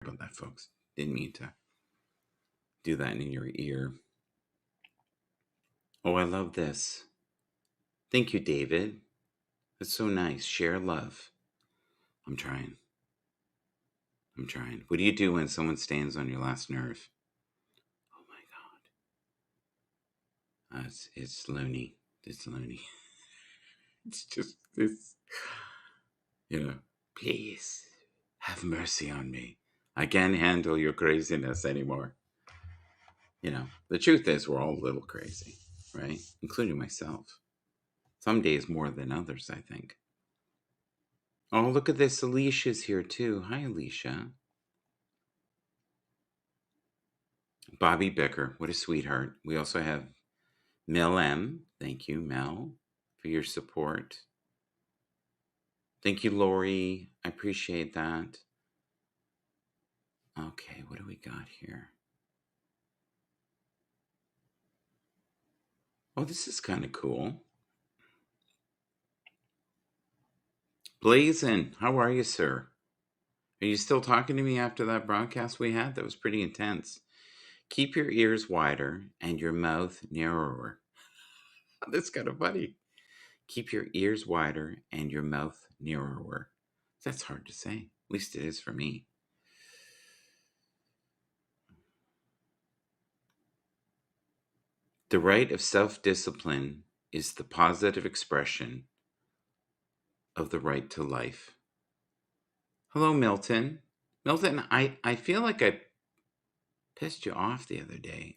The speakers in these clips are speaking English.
About that, folks. Didn't mean to do that in your ear. Oh, I love this. Thank you, David. That's so nice. Share love. I'm trying. What do you do when someone stands on your last nerve? Oh my God. It's loony. It's loony. It's just this, please have mercy on me. I can't handle your craziness anymore. The truth is we're all a little crazy, right? Including myself. Some days more than others, I think. Oh, look at this. Alicia's here too. Hi, Alicia. Bobby Becker. What a sweetheart. We also have Mel M. Thank you, Mel, for your support. Thank you, Lori. I appreciate that. Okay, what do we got here? Oh, this is kind of cool. Blazin, how are you, sir? Are you still talking to me after that broadcast we had? That was pretty intense. Keep your ears wider and your mouth narrower. That's kind of funny. Keep your ears wider and your mouth narrower. That's hard to say. At least it is for me. The right of self-discipline is the positive expression of the right to life. Hello, Milton. Milton, I feel like I pissed you off the other day.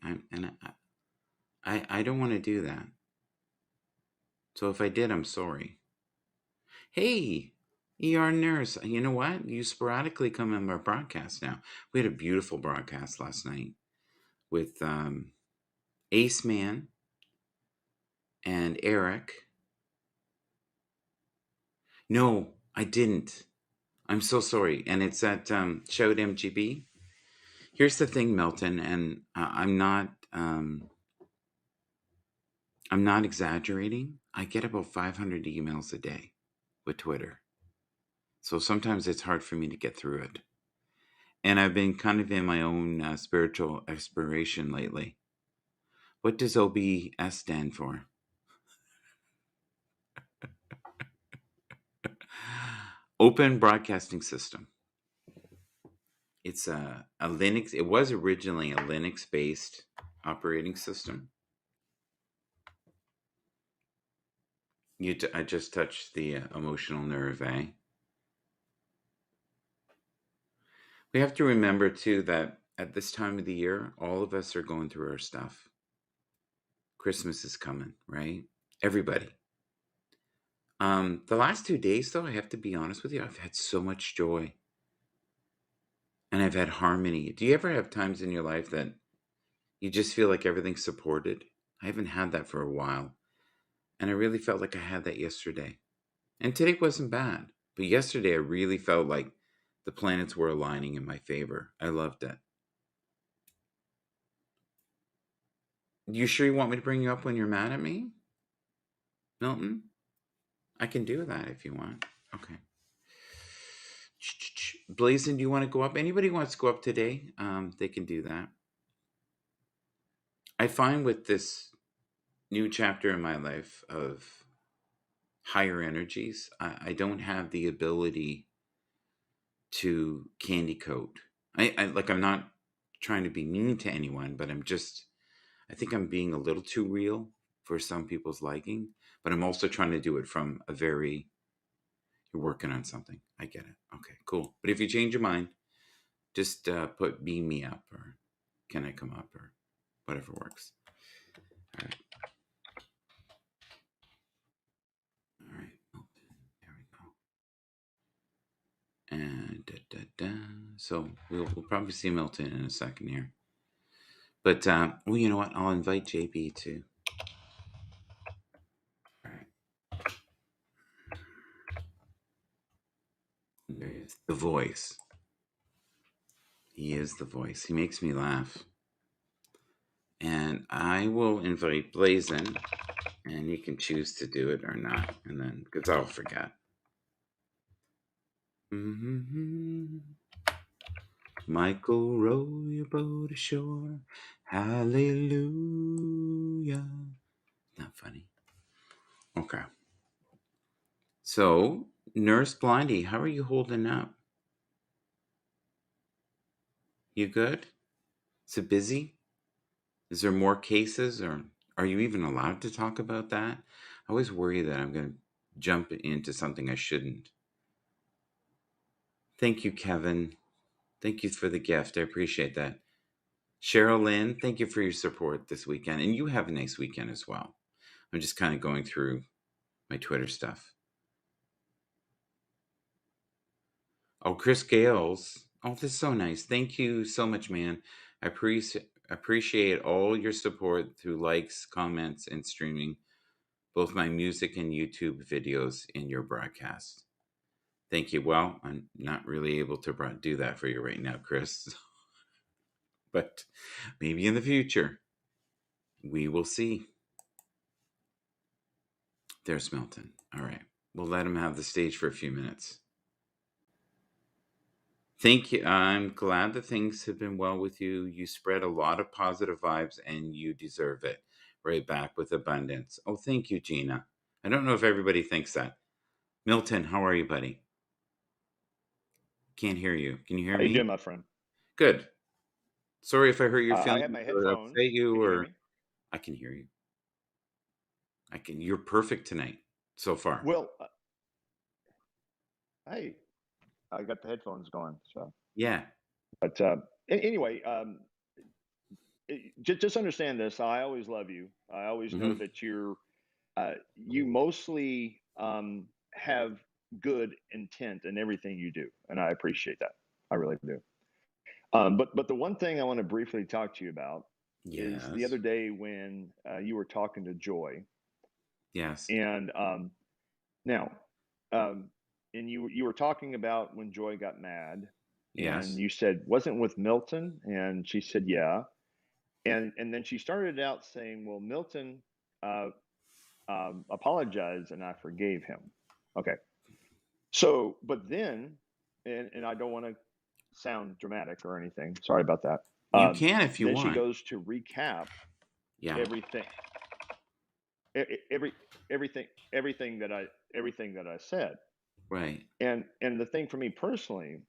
I don't want to do that. So if I did, I'm sorry. Hey, ER nurse, you know what? You sporadically come on our broadcast now. We had a beautiful broadcast last night with Ace Man and Eric. No, I didn't. I'm so sorry. And it's at Shout MGB. Here's the thing, Milton, and I'm not exaggerating. I get about 500 emails a day with Twitter. So sometimes it's hard for me to get through it. And I've been kind of in my own spiritual exploration lately. What does OBS stand for? Open Broadcasting System. It's a Linux. It was originally a Linux-based operating system. I just touched the emotional nerve, eh? We have to remember, too, that at this time of the year, all of us are going through our stuff. Christmas is coming, right? Everybody. The last 2 days, though, I have to be honest with you, I've had so much joy. And I've had harmony. Do you ever have times in your life that you just feel like everything's supported? I haven't had that for a while. And I really felt like I had that yesterday. And today wasn't bad. But yesterday, I really felt like the planets were aligning in my favor. I loved it. You sure you want me to bring you up when you're mad at me, Milton? I can do that if you want. Okay. Blazin, do you want to go up? Anybody wants to go up today? They can do that. I find with this new chapter in my life of higher energies, I don't have the ability to candy coat. I'm not trying to be mean to anyone, but I think I'm being a little too real for some people's liking, but I'm also trying to do it from a very, you're working on something. I get it. Okay, cool. But if you change your mind, just put beam me up or can I come up or whatever works. All right. All right. There we go. And so we'll probably see Milton in a second here. But, well, you know what? I'll invite JB too. All right. There's the voice. He is the voice. He makes me laugh. And I will invite Blazin, and you can choose to do it or not. And then, because I'll forget. Michael, row your boat ashore. Hallelujah. Not funny. Okay. So, Nurse Blondie, how are you holding up? You good? Is it busy? Is there more cases, or are you even allowed to talk about that? I always worry that I'm going to jump into something I shouldn't. Thank you, Kevin. Thank you for the gift. I appreciate that. Cheryl Lynn, thank you for your support this weekend. And you have a nice weekend as well. I'm just kind of going through my Twitter stuff. Oh, Chris Gales. Oh, this is so nice. Thank you so much, man. I appreciate all your support through likes, comments, and streaming both my music and YouTube videos in your broadcast. Thank you. Well, I'm not really able to do that for you right now, Chris, but maybe in the future. We will see. There's Milton. All right. We'll let him have the stage for a few minutes. Thank you. I'm glad that things have been well with you. You spread a lot of positive vibes and you deserve it. Right back with abundance. Oh, thank you, Gina. I don't know if everybody thinks that. Milton, how are you, buddy? Can't hear you. Can you hear How you doing, me? my friend? Good. Sorry if I hurt your I have feelings my or upset headphones. you, Can you hear or me? I can hear you. I can. You're perfect tonight so far. Well, hey, I got the headphones going. So, Yeah. but anyway, just understand this. I always love you. I always know Hmm. that you mostly have good intent in everything you do, and I appreciate that. I really do. But the one thing I want to briefly talk to you about is the other Yes. day when you were talking to Joy, Yes. and now, um, and you were talking about when Joy got mad, and Yes. you said wasn't with Milton, and she said yeah, and then she started out saying, well, Milton uh, apologized, and I forgave him. Okay, so but then, and I don't want to sound dramatic or anything. Sorry about that. You can if you Then she want. goes to recap Yeah. everything, every everything that I said. Right. And the thing for me personally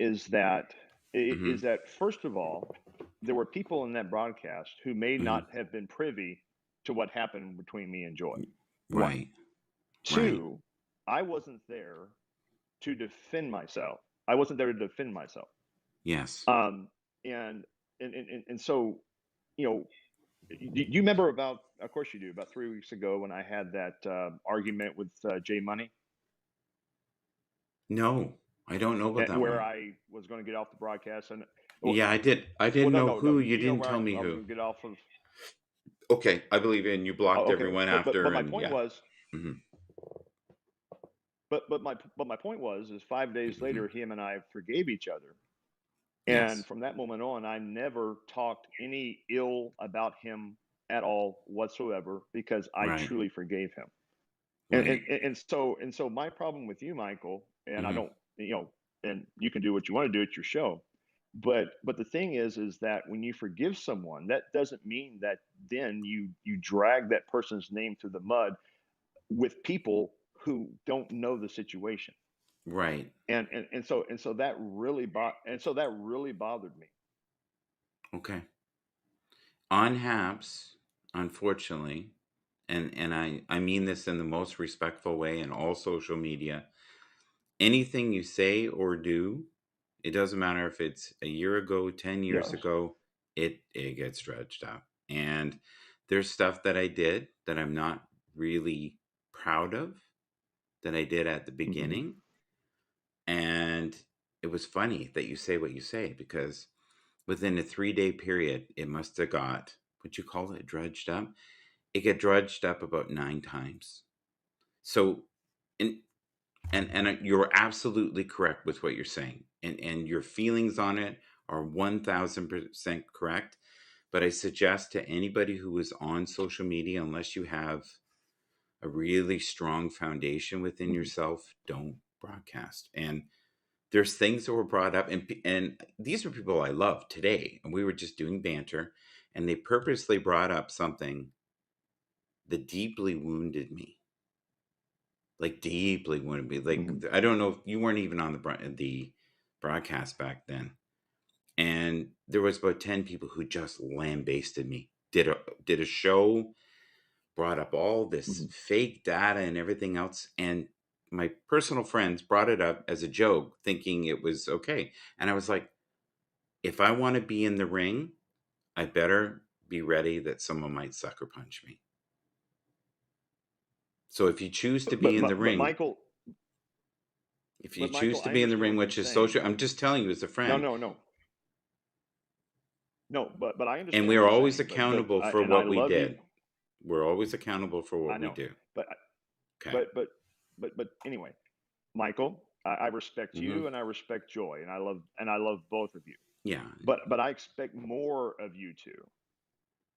is that Hmm. first of all, there were people in that broadcast who may Hmm. not have been privy to what happened between me and Joy. One. Right. Right. Two, I wasn't there to defend myself. I wasn't there to defend myself. Yes. Um, and and so, you know, you remember about, of course you do, about 3 weeks ago when I had that argument with Jay Money, No, I don't know about that where one. I was going to get off the broadcast and well, Yeah, I did. I well, didn't no, know no, no. who. You You know didn't where tell me I was who. going to get off of. Okay, I believe in you. Blocked Oh, okay, everyone after, but my and point yeah. was, Hmm. but my point was, is 5 days Hmm. later, him and I forgave each other, and Yes. from that moment on, I never talked any ill about him at all whatsoever because I Right. truly forgave him. Right. And so my problem with you, Michael, and I Hmm. don't, you know, and you can do what you want to do at your show, but the thing is that when you forgive someone, that doesn't mean that then you drag that person's name through the mud with people who don't know the situation. Right. And so that really bothered me. Okay. On Happs, unfortunately, and I mean this in the most respectful way in all social media. Anything you say or do, it doesn't matter if it's a year ago, 10 years Yes. ago, it gets dredged up. And there's stuff that I did that I'm not really proud of that I did at the Hmm. beginning. And it was funny that you say what you say because within a 3-day period, it must have got what you call it dredged up. It got dredged up about 9 times. So, and you're absolutely correct with what you're saying, and your feelings on it are 1000% correct. But I suggest to anybody who is on social media, unless you have a really strong foundation within Hmm. yourself, don't broadcast. And there's things that were brought up, and these are people I love today, and we were just doing banter, and they purposely brought up something that deeply wounded me, like deeply wounded me. Like Hmm. I don't know if you weren't even on the broadcast back then, and there was about 10 people who just lambasted me. Did a show, brought up all this Hmm. fake data and everything else, and my personal friends brought it up as a joke, thinking it was okay. And I was like, if I want to be in the ring, I better be ready that someone might sucker punch me. So if you choose to be in the But ring, Michael, if you choose to I be in the understand ring, what you're which is saying. social, I'm just telling you as a No, friend, no, no, no. But I and understand we what are you're always saying. accountable for And I what we love you. did. We're always accountable for what I we know. do. But Okay. but but but anyway, Michael, I respect Hmm. you and I respect Joy, and I love both of you. Yeah. But I expect more of you two,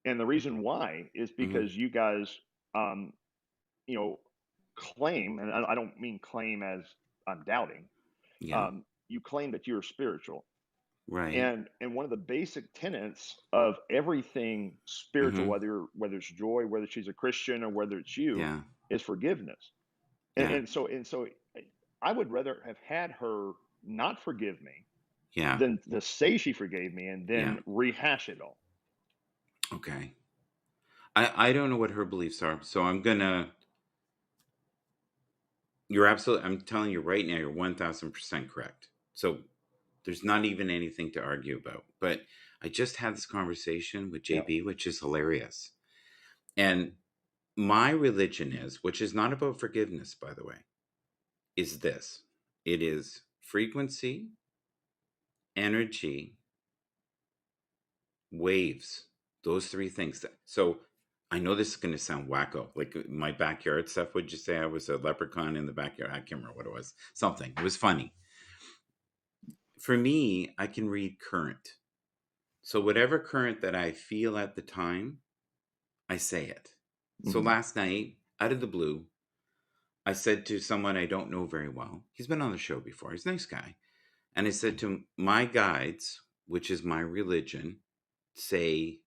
and the reason why is Hmm. because you guys, um, you know, claim, and I don't mean claim as I'm doubting. Yeah. You claim that you're spiritual, Right. and one of the basic tenets of everything spiritual, Hmm. whether it's Joy, whether she's a Christian, or whether it's you, Yeah. is forgiveness. Yeah. And so I would rather have had her not forgive me Yeah. than to say she forgave me and Yeah. then rehash it all. Okay. I don't know what her beliefs are, so I'm gonna. You're absolutely. I'm telling you right now, you're 1,000% correct. So there's not even anything to argue about. But I just had this conversation with Yeah. JB, which is hilarious. And my religion is, which is not about forgiveness, by the way, is this: it is frequency, energy, waves, those three things. So I know this is going to sound wacko. Like my backyard stuff, would you say I was a leprechaun in the backyard? I can't remember what it was. Something. It was funny. For me, I can read current. So whatever current that I feel at the time, I say it. So Hmm. last night, out of the blue, I said to someone I don't know very well, he's been on the show before, he's a nice guy. And I said to him, my guides, which is my religion, say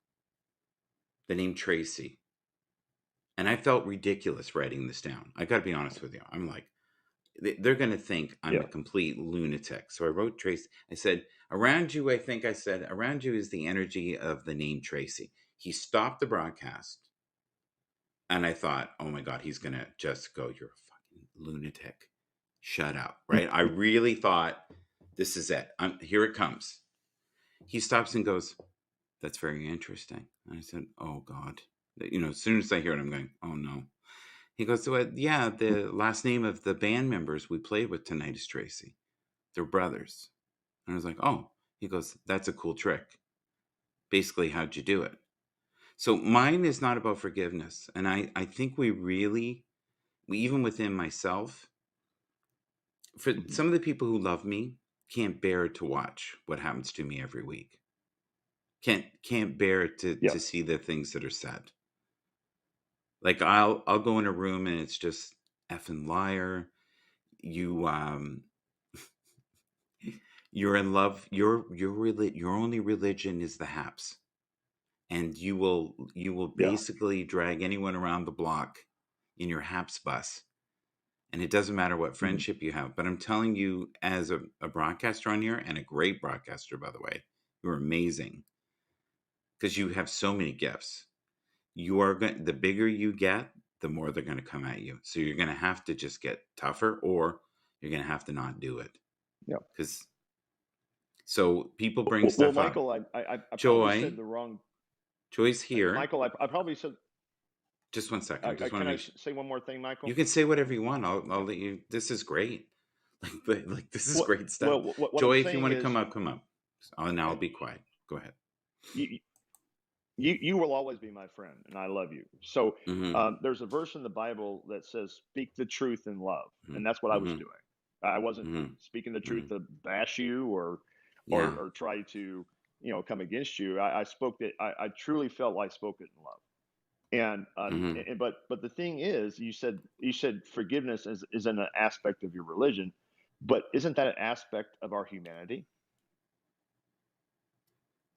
the name Tracy. And I felt ridiculous writing this down. I got to be honest with you. I'm like, they're going to think I'm a Yeah. complete lunatic. So I wrote Tracy. I said, around you, I think I said, around you is the energy of the name Tracy. He stopped the broadcast. And I thought, oh my God, he's going to just go, you're a fucking lunatic. Shut up. Right. I really thought, this is it. Here it comes. He stops and goes, that's very interesting. And I said, oh God. As soon as I hear it, I'm going, oh no. He goes, well, yeah, the last name of the band members we played with tonight is Tracy. They're brothers. And I was like, oh. He goes, that's a cool trick. Basically, how'd you do it? So mine is not about forgiveness. And I think even within myself, for Hmm. some of the people who love me, can't bear to watch what happens to me every week. Can't bear Yeah. to see the things that are said. Like I'll go in a room and it's just effing liar. You you're in love. Your only religion is the Haps, and you will Yeah. basically drag anyone around the block in your Haps bus, and it doesn't matter what Hmm. friendship you have. But I'm telling you, as a broadcaster on here, and a great broadcaster by the way, you're amazing because you have so many gifts. You are going. The bigger you get, the more they're going to come at you. So you're going to have to just get tougher, or you're going to have to not do it Yeah. because. So people bring Well, stuff up. Michael, I probably said Joy, the wrong. Joy's here. Michael, I probably said. Just one second. Just want Can to I make sure. say one more thing, You Michael? can say whatever you want. I'll let you. This is great. Like this is What great stuff. Well, what I'm Joy, if you saying want to is, come up, come up. Now uh, I'll be quiet. Go ahead. you, you will always be my friend, and I love you. So Mm-hmm. there's a verse in the Bible that says, "Speak the truth in love," and that's what I was Mm-hmm. doing. I wasn't Mm-hmm. speaking the Mm-hmm. truth to bash you Yeah. or try to come against you. I spoke it. I truly felt like I spoke it in love. Mm-hmm. But the thing is, you said forgiveness is an aspect of your religion. But isn't that an aspect of our humanity?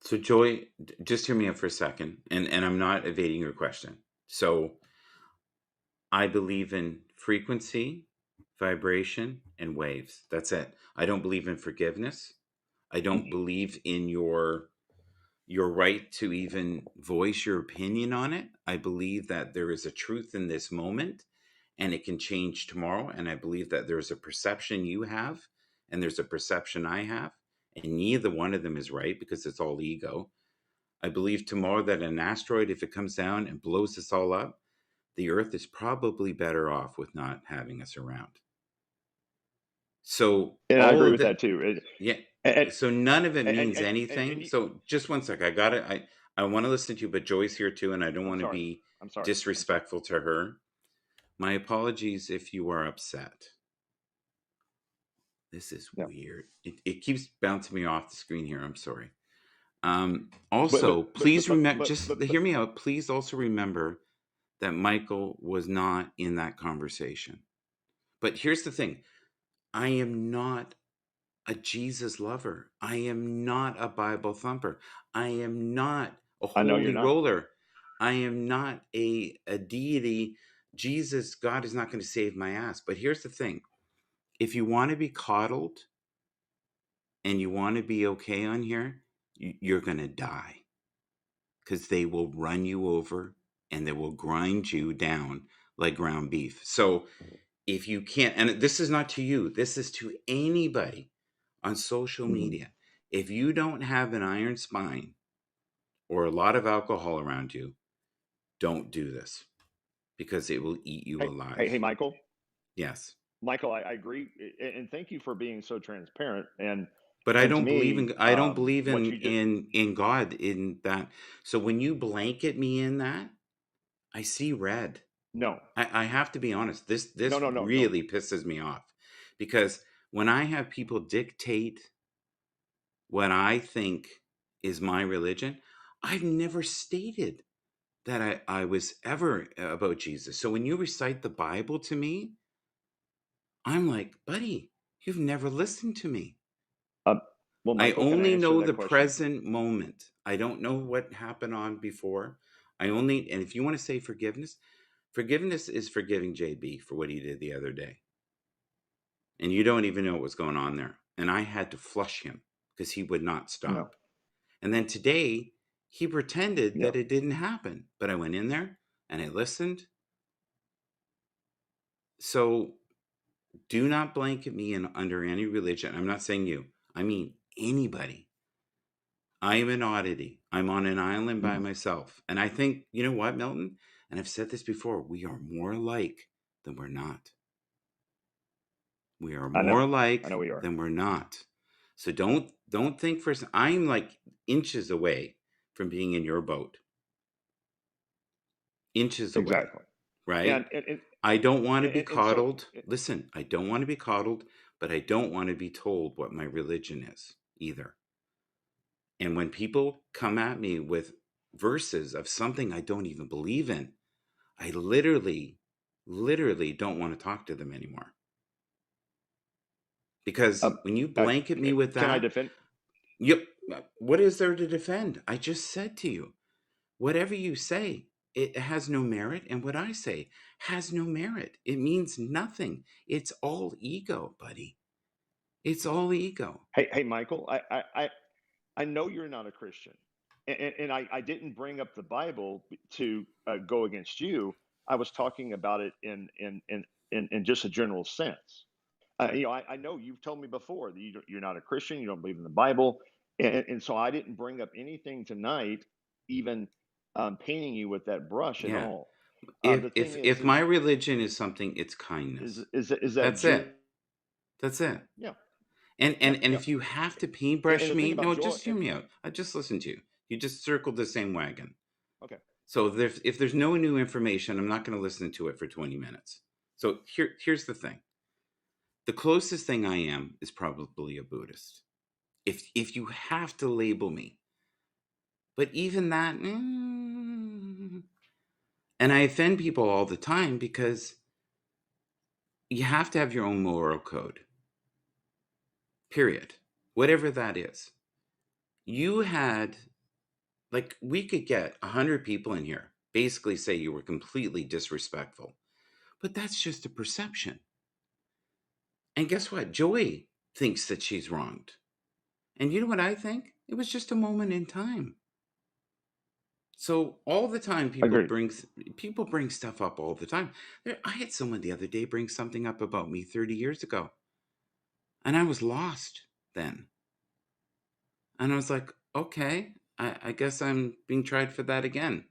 So, Joy, just hear me out for a second, and I'm not evading your question. So, I believe in frequency, vibration, and waves. That's it. I don't believe in forgiveness. I don't believe in your right to even voice your opinion on it. I believe that there is a truth in this moment and it can change tomorrow. And I believe that there's a perception you have and there's a perception I have. And neither one of them is right because it's all ego. I believe tomorrow that an asteroid, if it comes down and blows us all up, the Earth is probably better off with not having us around. So And I all agree of with the that too. yeah, And so none of it and means and and anything. you, So just one sec, I got it. I want to listen to you, but Joy's here too, and I don't I'm want to sorry. be I'm sorry. I'm sorry. disrespectful to her. My apologies if you are upset. This is Yeah. weird. It keeps bouncing me off the screen here. I'm sorry. But but Also, but please but but remember, but just but, but hear me out. Please also remember that Michael was not in that conversation. But here's the thing: I am not a Jesus lover. I am not a Bible thumper. I am not a I know you're holy not. roller. I am not a deity. Jesus, God is not going to save my ass. But here's the thing: if you want to be coddled and you want to be okay on here, you're going to die because they will run you over and they will grind you down like ground beef. So if you can't, and this is not to you, this is to anybody on social Mhm. media. If you don't have an iron spine or a lot of alcohol around you, don't do this because it will eat you Hey, alive. Michael. Yes. Michael, I agree, and thank you for being so transparent. But And to me, I don't believe what you just in God in that. So when you blanket me in that, I see red. no, I have to be honest. no, This no, no, no. really pisses me off because when I have people dictate what I think is my religion, I've never stated that I was ever about Jesus. So when you recite the Bible to me, I'm like, buddy, you've never listened to me. Uh, well, I Michael, can I only answer know that the question? present moment. I don't know what happened on before. I only, and if you want to say forgiveness, forgiveness is forgiving JB for what he did the other day. And you don't even know what was going on there. And I had to flush him because he would not No, stop. And then today, he pretended yeah. that it didn't happen. But I went in there and I listened. So do not blanket me in under any religion. I'm not saying you. I mean anybody. I am an oddity. I'm on an island by Mhm. myself. And I think, you know what, Milton? And I've said this before, we are more alike than we're not. We are I know, more I alike know we are. than we're not. So don't think for I'm like inches away from being in your boat. Inches away, Exactly. And right? and and, I don't want to be and so coddled. Listen, I don't want to be coddled, but I don't want to be told what my religion is either. And when people come at me with verses of something I don't even believe in, I literally don't want to talk to them anymore. Because um, when you blanket me with can I that, defend? yep, what is there to defend? I just said to you, whatever you say, it has no merit, and what I say has no merit. It means nothing. It's all ego, buddy. It's all ego. Hey, Michael, I know you're not a Christian, and I didn't bring up the Bible to go against you. I was talking about it in just a general sense. I know you've told me before that you're not a Christian, you don't believe in the Bible, and so I didn't bring up anything tonight, even painting you with that brush at Yeah. all. If The thing if if my religion is something, it's is kindness. is that That's joy? it. That's it. Yeah, And yeah, and and yeah. if you have to And paintbrush the thing me, about no, joy, just hear me out. I just listened to you. You just circled the same wagon. okay, So if there's no new information, I'm not going to listen to it for 20 minutes. So here's the thing. The closest thing I am is probably a Buddhist. If you have to label me, but even that, and I offend people all the time because you have to have your own moral code. period. Whatever that is. You had, like, we could get 100 people in here basically say you were completely disrespectful, but that's just a perception. And guess what? Joy thinks that she's wronged. And you know what I think? It was just a moment in time. So all the time Agreed. people bring stuff up all the time. I had someone the other day bring something up about me 30 years ago, and I was lost then. And I was like, okay, I guess I'm being tried for that again.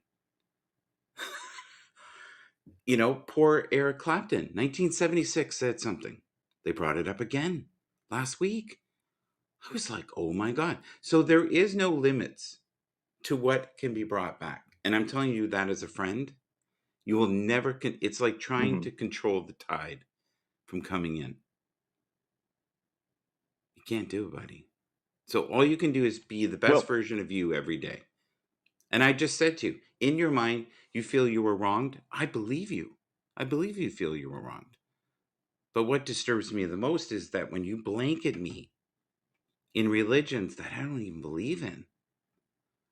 Poor Eric Clapton, 1976 said something. They brought it up again last week. I was like, oh my God. So there is no limits to what can be brought back. And I'm telling you that as a friend, you will never, it's like trying Hmm. to control the tide from coming in. You can't do it, buddy. So all you can do is be the best Well, version of you every day. And I just said to you, in your mind, you feel you were wronged. I believe you. I believe you feel you were wronged. But what disturbs me the most is that when you blanket me in religions that I don't even believe in,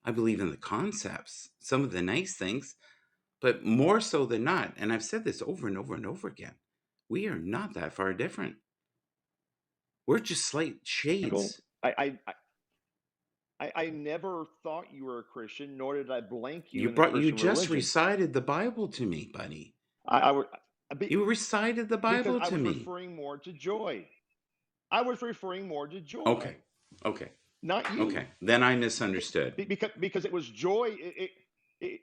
I believe in the concepts, some of the nice things, but more so than not, and I've said this over and over and over again, we are not that far different. We're just slight Michael, shades. I never thought you were a Christian, nor did I blank you You in the brought you Christian just religion. recited the Bible to me, buddy. I would You recited the because Bible I to was me. referring more to joy. I was referring more to Okay. joy, Okay. not you. Okay. Then I misunderstood. Because it was joy.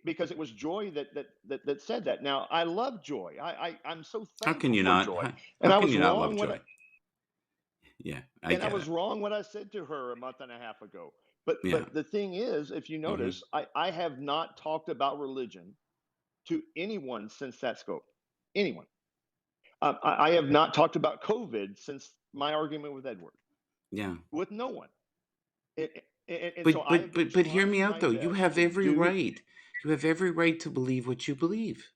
Because it was joy that said that. Now I love joy. I'm so How can thankful you for not? joy. How And I can was you not love wrong joy? Yeah, I and I get was it. wrong what I said to her a month and a half ago. But Yeah. but the thing is, if you Hmm. notice, I have not talked about religion to anyone since that scope. Anyone. I have not talked about COVID since my argument with Edward. Yeah. With no one. And so But I have but been but but hear me trying out my though. You best have to every do. right. You have every right to believe what you believe.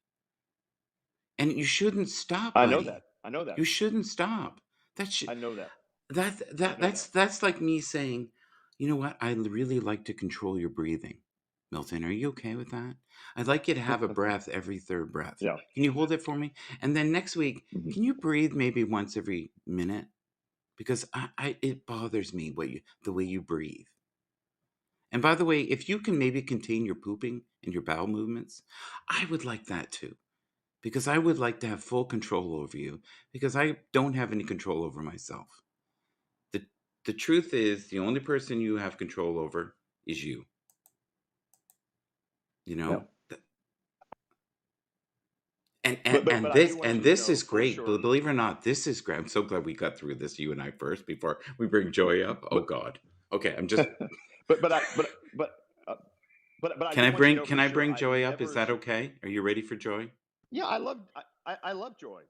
And you shouldn't stop, I know that. buddy. I know that. You shouldn't stop. That should I know that. that I that know that's that. that's like me saying, "You know what? I'd really like to control your breathing." Milton, are you okay with that? I'd like you to have a breath every third breath. Yeah. Can you hold it for me? And then next week, Mhm. can you breathe maybe once every minute? Because it bothers me the way you breathe. And by the way, if you can maybe contain your pooping and your bowel movements, I would like that too. Because I would like to have full control over you because I don't have any control over myself. The the truth is the only person you have control over is you, you Yeah. know? And and, But and I do this want and you to this know is for great. sure. Believe it or not, this is great. I'm so glad we got through this, you and I first, before we bring Joy up. Oh But God. Okay, I'm just but I uh, but I can do I want you to bring know can for I sure. bring I've Joy up? Is never. that okay? Are you ready for Joy? Yeah, I love joy.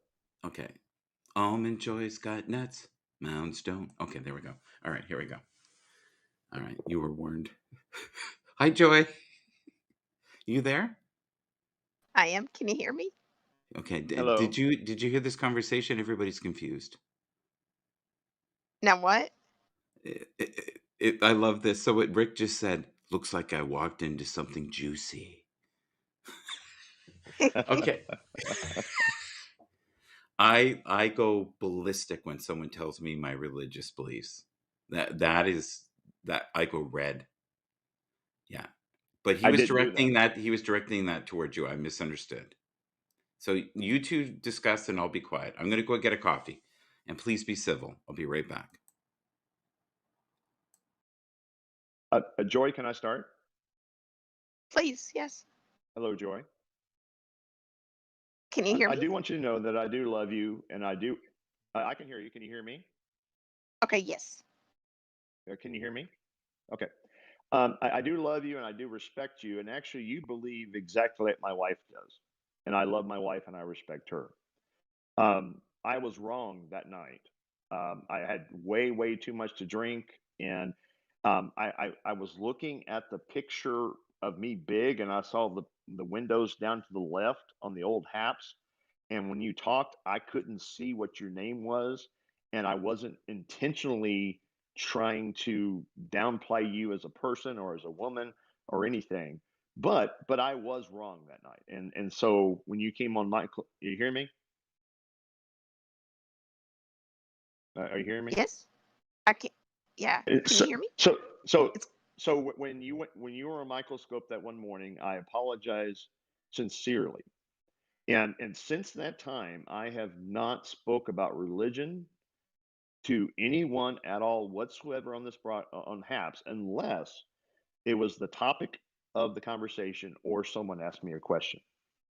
Okay. Almond Joy's got nuts. Mounds don't. Okay, there we go. All right, here we go. All right, you were warned. Hi, Joy. You there? I am. Can you hear me? Okay. Did Hello. you hear this conversation? Everybody's confused. Now what? I love this. So what Rick just said looks like I walked into something juicy. Okay. I go ballistic when someone tells me my religious beliefs. That is that I go red. Yeah. But I didn't do that. he was directing that towards you. I misunderstood. So you two discuss and I'll be quiet. I'm going to go get a coffee. And please be civil. I'll be right back. Joy, can I start? Please, yes. Hello, Joy. Can you hear I me? do want you to know that I do love you, and I do. I can hear you. Can you hear me? Okay, yes. Can you hear me? Okay. I do love you, and I do respect you, and actually, you believe exactly like my wife does, and I love my wife, and I respect her. I was wrong that night. I had way too much to drink, and I was looking at the picture of me big, and I saw the windows down to the left on the old Happs. And when you talked, I couldn't see what your name was, and I wasn't intentionally. trying to downplay you as a person or as a woman or anything. But I was wrong that night. And so when you came on you hear me? Are you hearing me? Yes. I can. Yeah. Uh, Can you So hear me? so so It's when you were on microscope that one morning, I apologize sincerely. And since that time, I have not spoke about religion to anyone at all whatsoever on on Haps, unless it was the topic of the conversation or someone asked me a question.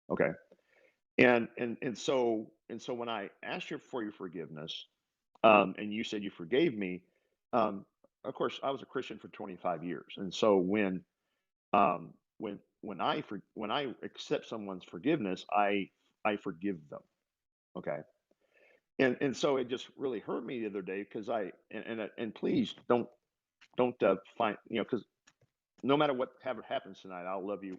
Okay. And so when I asked you for your forgiveness, and you said you forgave me, um, of course I was a Christian for 25 years, and so when I accept someone's forgiveness, I forgive them. Okay. And so it just really hurt me the other day because and please don't find, because no matter what happens tonight, I'll love you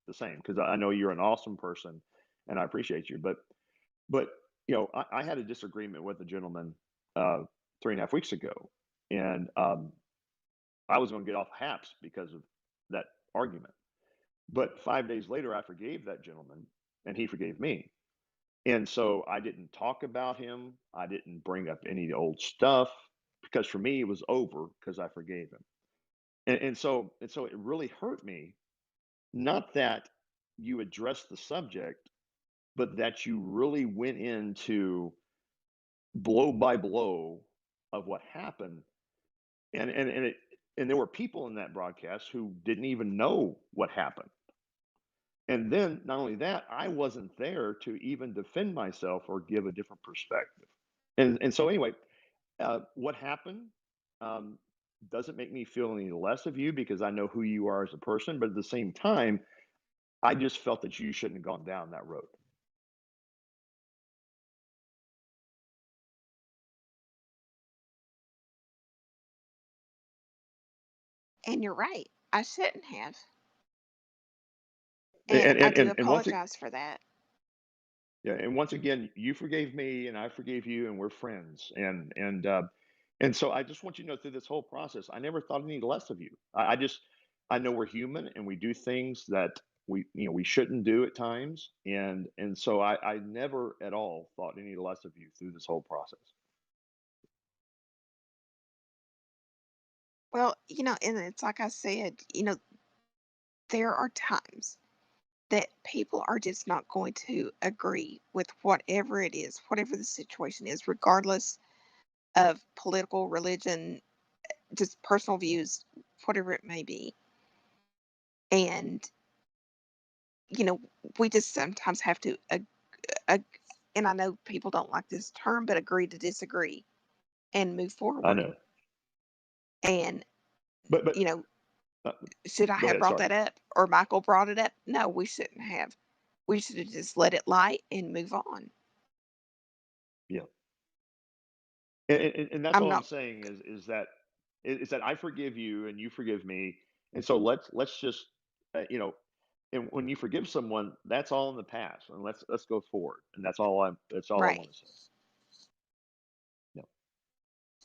the same because I know you're an awesome person and I appreciate you. But I had a disagreement with a gentleman 3.5 weeks ago, and I was going to get off Haps because of that argument. But 5 days later, I forgave that gentleman, and he forgave me. And so I didn't talk about him. I didn't bring up any old stuff because for me it was over because I forgave him. And so it really hurt me. Not that you addressed the subject, but that you really went into blow by blow of what happened. And there were people in that broadcast who didn't even know what happened. And then not only that, I wasn't there to even defend myself or give a different perspective. And so anyway, what happened um, doesn't make me feel any less of you because I know who you are as a person. But at the same time, I just felt that you shouldn't have gone down that road. and you're right. I shouldn't have, and And I and do and, and once apologize for that. Yeah, and once again, you forgave me, and I forgave you, and we're friends. And so I just want you to know through this whole process, I never thought any less of you. I know we're human, and we do things that we shouldn't do at times, and so I never at all thought any less of you through this whole process. Well, and it's like I said, there are times that people are just not going to agree with whatever it is, whatever the situation is, regardless of political, religion, just personal views, whatever it may be. And, you know, we just sometimes have to, ag- and I know people don't like this term, but agree to disagree and move I forward. know, And, but you know, uh, should I go have ahead. brought Sorry. that up or Michael brought it up? No, we shouldn't have. We should have just let it lie and move on. Yeah, and that's I'm all I'm not saying is that I forgive you and you forgive me, and so let's just and when you forgive someone, that's all in the past, and let's go forward, and that's all I right. want to say. Yeah.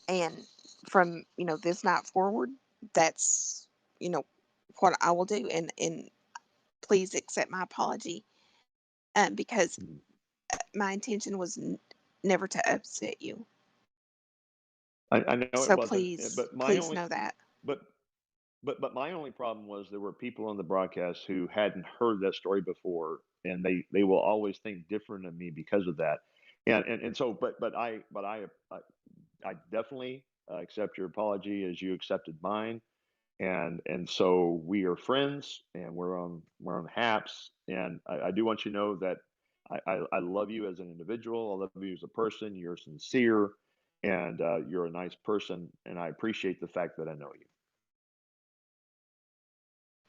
And from, this night forward, that's, you know, what I will do. And please accept my apology. Because Mhm. my intention was never to upset you. I know it So wasn't, please, please know that. but but my only problem was there were people on the broadcast who hadn't heard that story before, and they will always think different of me because of that. And so I definitely accept your apology as you accepted mine, and so we are friends, and we're on Haps, and I do want you to know that I love you as an individual. I love you as a person. You're sincere, and you're a nice person, and I appreciate the fact that I know you.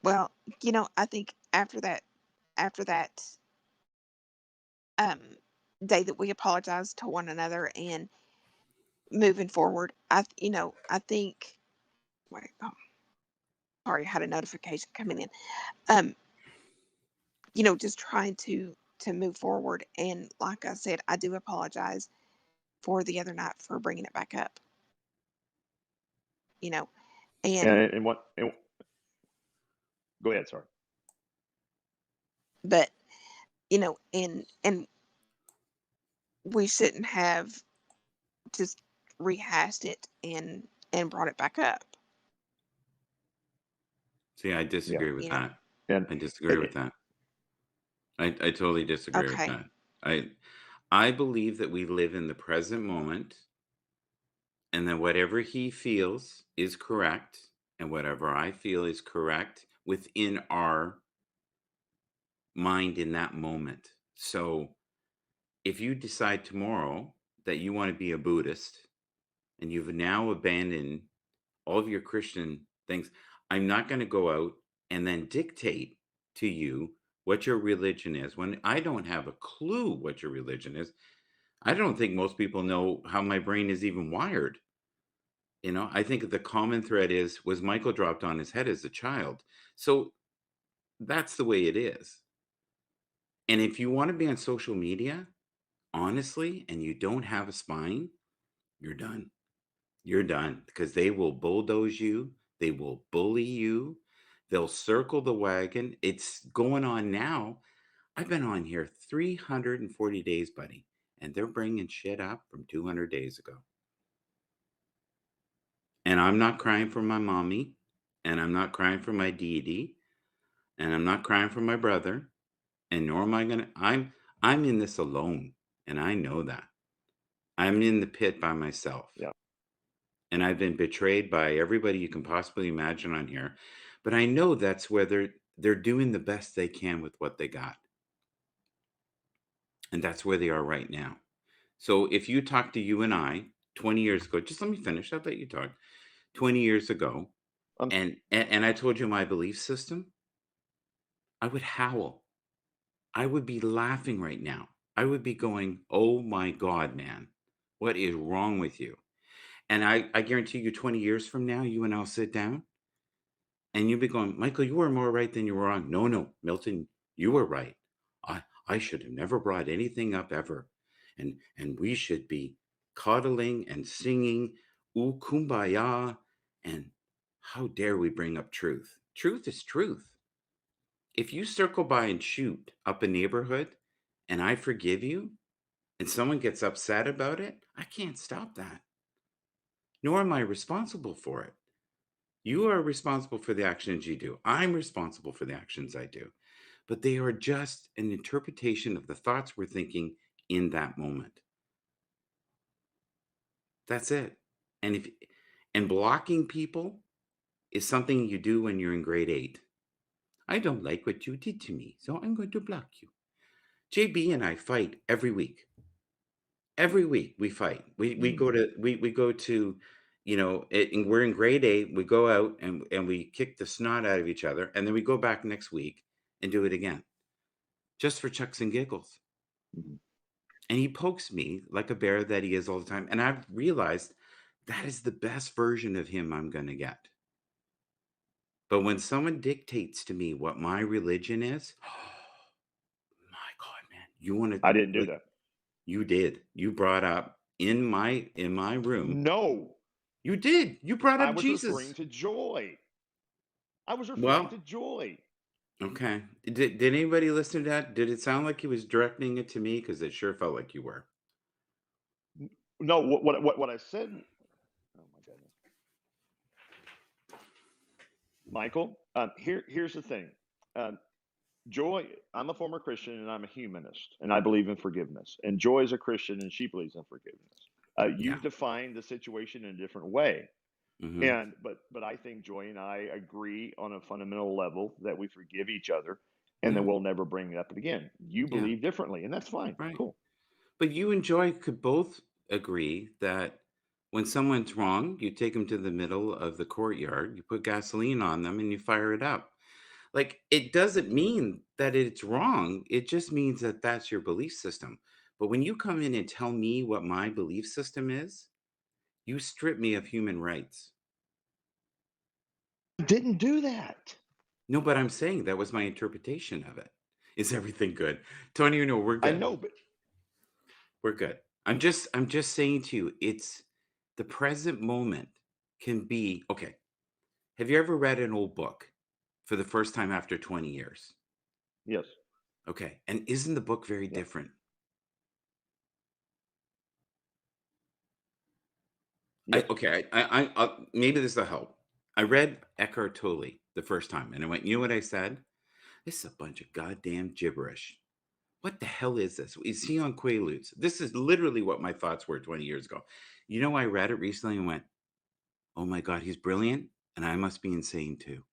Well, I think after that um day that we apologized to one another and moving forward, I think wait, oh, sorry, I had a notification coming in. Um, just trying to move forward, and like I said, I do apologize for the other night for bringing it back up. you know, and And what? And, go ahead. Sorry. but and we shouldn't have just rehashed it and brought it back up, See, I Yeah. disagree with you know. that. And I disagree with it, that. I totally disagree with Okay. that. I believe that we live in the present moment and that whatever he feels is correct and whatever I feel is correct within our mind in that moment. So if you decide tomorrow that you want to be a Buddhist and you've now abandoned all of your Christian things, I'm not going to go out and then dictate to you what your religion is when I don't have a clue what your religion is. I don't think most people know how my brain is even wired. I think the common thread is was Michael dropped on his head as a child. So that's the way it is. And if you want to be on social media, honestly, and you don't have a spine, you're done. You're done because they will bulldoze you. They will bully you. They'll circle the wagon. It's going on now. I've been on here 340 days, buddy, and they're bringing shit up from 200 days ago. And I'm not crying for my mommy, and I'm not crying for my deity, and I'm not crying for my brother, and nor am I gonna. I'm in this alone, and I know that. I'm in the pit by myself. yeah. And I've been betrayed by everybody you can possibly imagine on here. But I know that's where they're doing the best they can with what they got. And that's where they are right now. So if you talk to you and I 20 years ago, just let me finish, I'll let you talk. 20 years ago, Um, and I told you my belief system, I would howl. I would be laughing right now. I would be going, "Oh my God, man. What is wrong with you?" And I guarantee you 20 years from now, you and I'll sit down and you'll be going, "Michael, you were more right than you were wrong." No, no, Milton, you were right. I should have never brought anything up ever. And we should be coddling and singing "Ooh, kumbaya." And how dare we bring up truth? Truth is truth. If you circle by and shoot up a neighborhood and I forgive you and someone gets upset about it, I can't stop that. Nor am I responsible for it. You are responsible for the actions you do. I'm responsible for the actions I do. But they are just an interpretation of the thoughts we're thinking in that moment. That's it. And if and blocking people is something you do when you're in grade 8. I don't like what you did to me, so I'm going to block you. JB and I fight every week. Every week we fight. We mm, go to we go to and we're in grade 8, we go out and we kick the snot out of each other, and then we go back next week and do it again, just for chucks and giggles. mhm. And he pokes me like a bear that he is all the time, and I've realized that is the best version of him I'm gonna get. But when someone dictates to me what my religion is, my God, man, you wanna I didn't do like that. you did. You brought up in my room. No, You did. You brought I up was referring Jesus. to joy. I was referring to Well, joy. okay. Did anybody listen to that? Did it sound like he was directing it to me? Because it sure felt like you were. No, what I said. Oh my goodness, Michael. Here's the thing. Um, Joy. I'm a former Christian and I'm a humanist, and I believe in forgiveness. And Joy is a Christian and she believes in forgiveness. Yeah. You've defined the situation in a different way. Hmm. And but I think Joy and I agree on a fundamental level that we forgive each other and then Yeah. we'll never bring it up again. You Yeah. believe differently, and that's fine. Right. Cool. But you and Joy could both agree that when someone's wrong, you take them to the middle of the courtyard, you put gasoline on them, and you fire it up. Like, it doesn't mean that it's wrong. It just means that that's your belief system. But when you come in and tell me what my belief system is, you strip me of human rights. Didn't do that. No, but I'm saying that was my interpretation of it. Is everything good? Tony, we're I good. know, but We're good. I'm just saying to you, it's the present moment. can be okay. Have you ever read an old book for the first time after 20 years? Yes. Okay. And isn't the book very Yep. different? Yes. Maybe this will help. I read Eckhart Tolle the first time and I went, you know what I said? This is a bunch of goddamn gibberish. What the hell is this? Is he on Quaaludes? This is literally what my thoughts were 20 years ago. You know, I read it recently and went, oh my God, he's brilliant. And I must be insane too.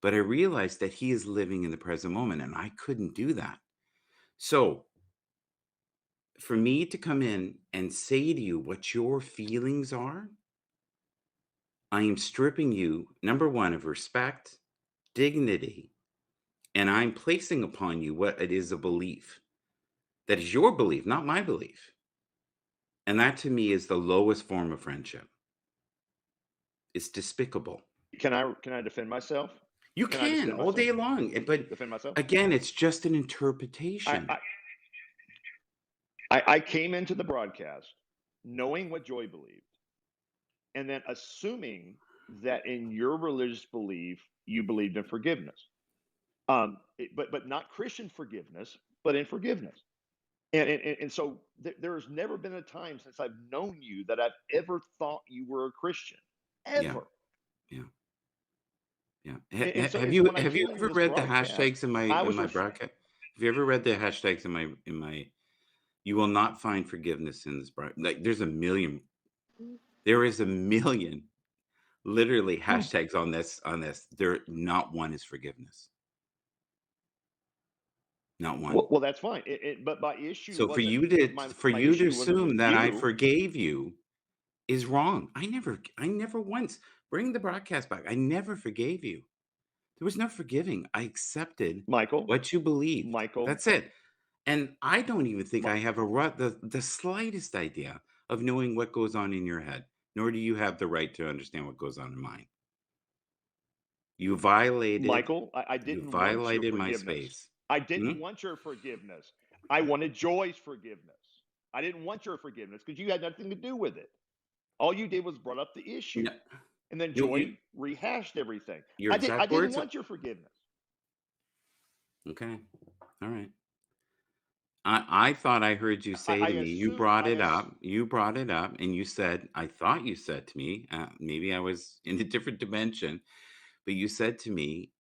But I realized that he is living in the present moment and I couldn't do that. So for me to come in and say to you what your feelings are, I am stripping you, number one, of respect, dignity, and I'm placing upon you what it is a belief. That is your belief, not my belief. And that to me is the lowest form of friendship. It's despicable. Can I defend myself? You Can I can defend all myself? day long, but Defend myself? again, it's just an I, interpretation. I I came into the broadcast knowing what Joy believed, and then assuming that in your religious belief you believed in forgiveness, but not Christian forgiveness, but in forgiveness. And so there's never been a time since I've known you that I've ever thought you were a Christian, Yeah, ever. yeah, yeah. And so when I Have you came into ever this read the broadcast, hashtags I in was my broadcast? Have you ever read the hashtags in my you will not find forgiveness in this like there's a million there is a million literally well, hashtags on this. There not one is forgiveness. Not one. well, that's fine. But my issue So wasn't for my you to issue wasn't with assume that I you, forgave you is wrong. I never once bring the broadcast back. I never forgave you. There was no forgiving. I accepted Michael. what you believed. Michael. That's it. And I don't even think Mi- I have the slightest idea of knowing what goes on in your head, nor do you have the right to understand what goes on in mine. You violated Michael, I you didn't want your violated my forgiveness. space. I Hmm? didn't want your forgiveness. I wanted Joy's forgiveness. I didn't want your forgiveness because you had nothing to do with it. All you did was brought up the issue, No, and then you Joy rehashed everything. your I exact didn't words. want your forgiveness. Okay. All right. I thought I heard you say I to me, assumed you brought it up, and you said, I thought you said to me, maybe I was in a different dimension, but you said to me,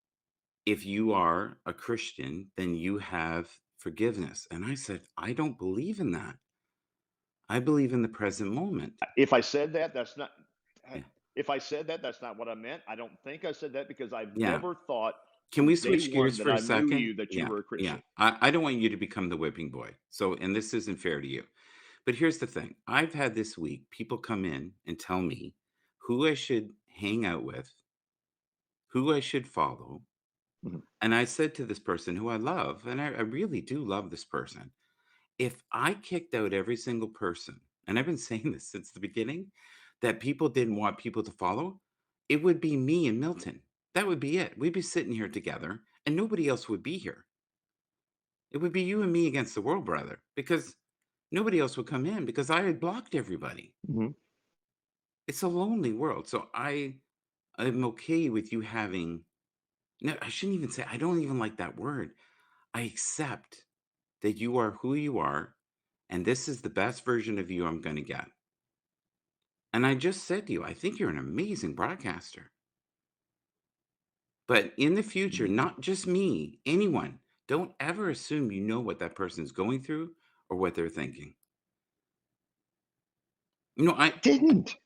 if you are a Christian, then you have forgiveness. And I said, I don't believe in that. I believe in the present moment. if I said that, that's not. Yeah. If I said that, that's not what I meant. I don't think I said that because I've Yeah. never thought Can we from day switch one gears that for a I knew second? you that you Yeah. were a Yeah. Christian. I don't want you to become the whipping boy. So, and this isn't fair to you. But here's the thing I've had this week people come in and tell me who I should hang out with, who I should follow. Mhm. And I said to this person who I love, and I really do love this person, if I kicked out every single person, and I've been saying this since the beginning, that people didn't want people to follow, it would be me and Milton. That would be it. We'd be sitting here together and nobody else would be here. It would be you and me against the world, brother, because nobody else would come in because I had blocked everybody. Mhm. It's a lonely world. So I'm okay with you having no, I shouldn't even say I don't even like that word. I accept that you are who you are, and this is the best version of you I'm gonna get. And I just said to you, I think you're an amazing broadcaster. But in the future, Mhm. not just me, anyone, don't ever assume you know what that person's going through or what they're thinking. You know, I Didn't.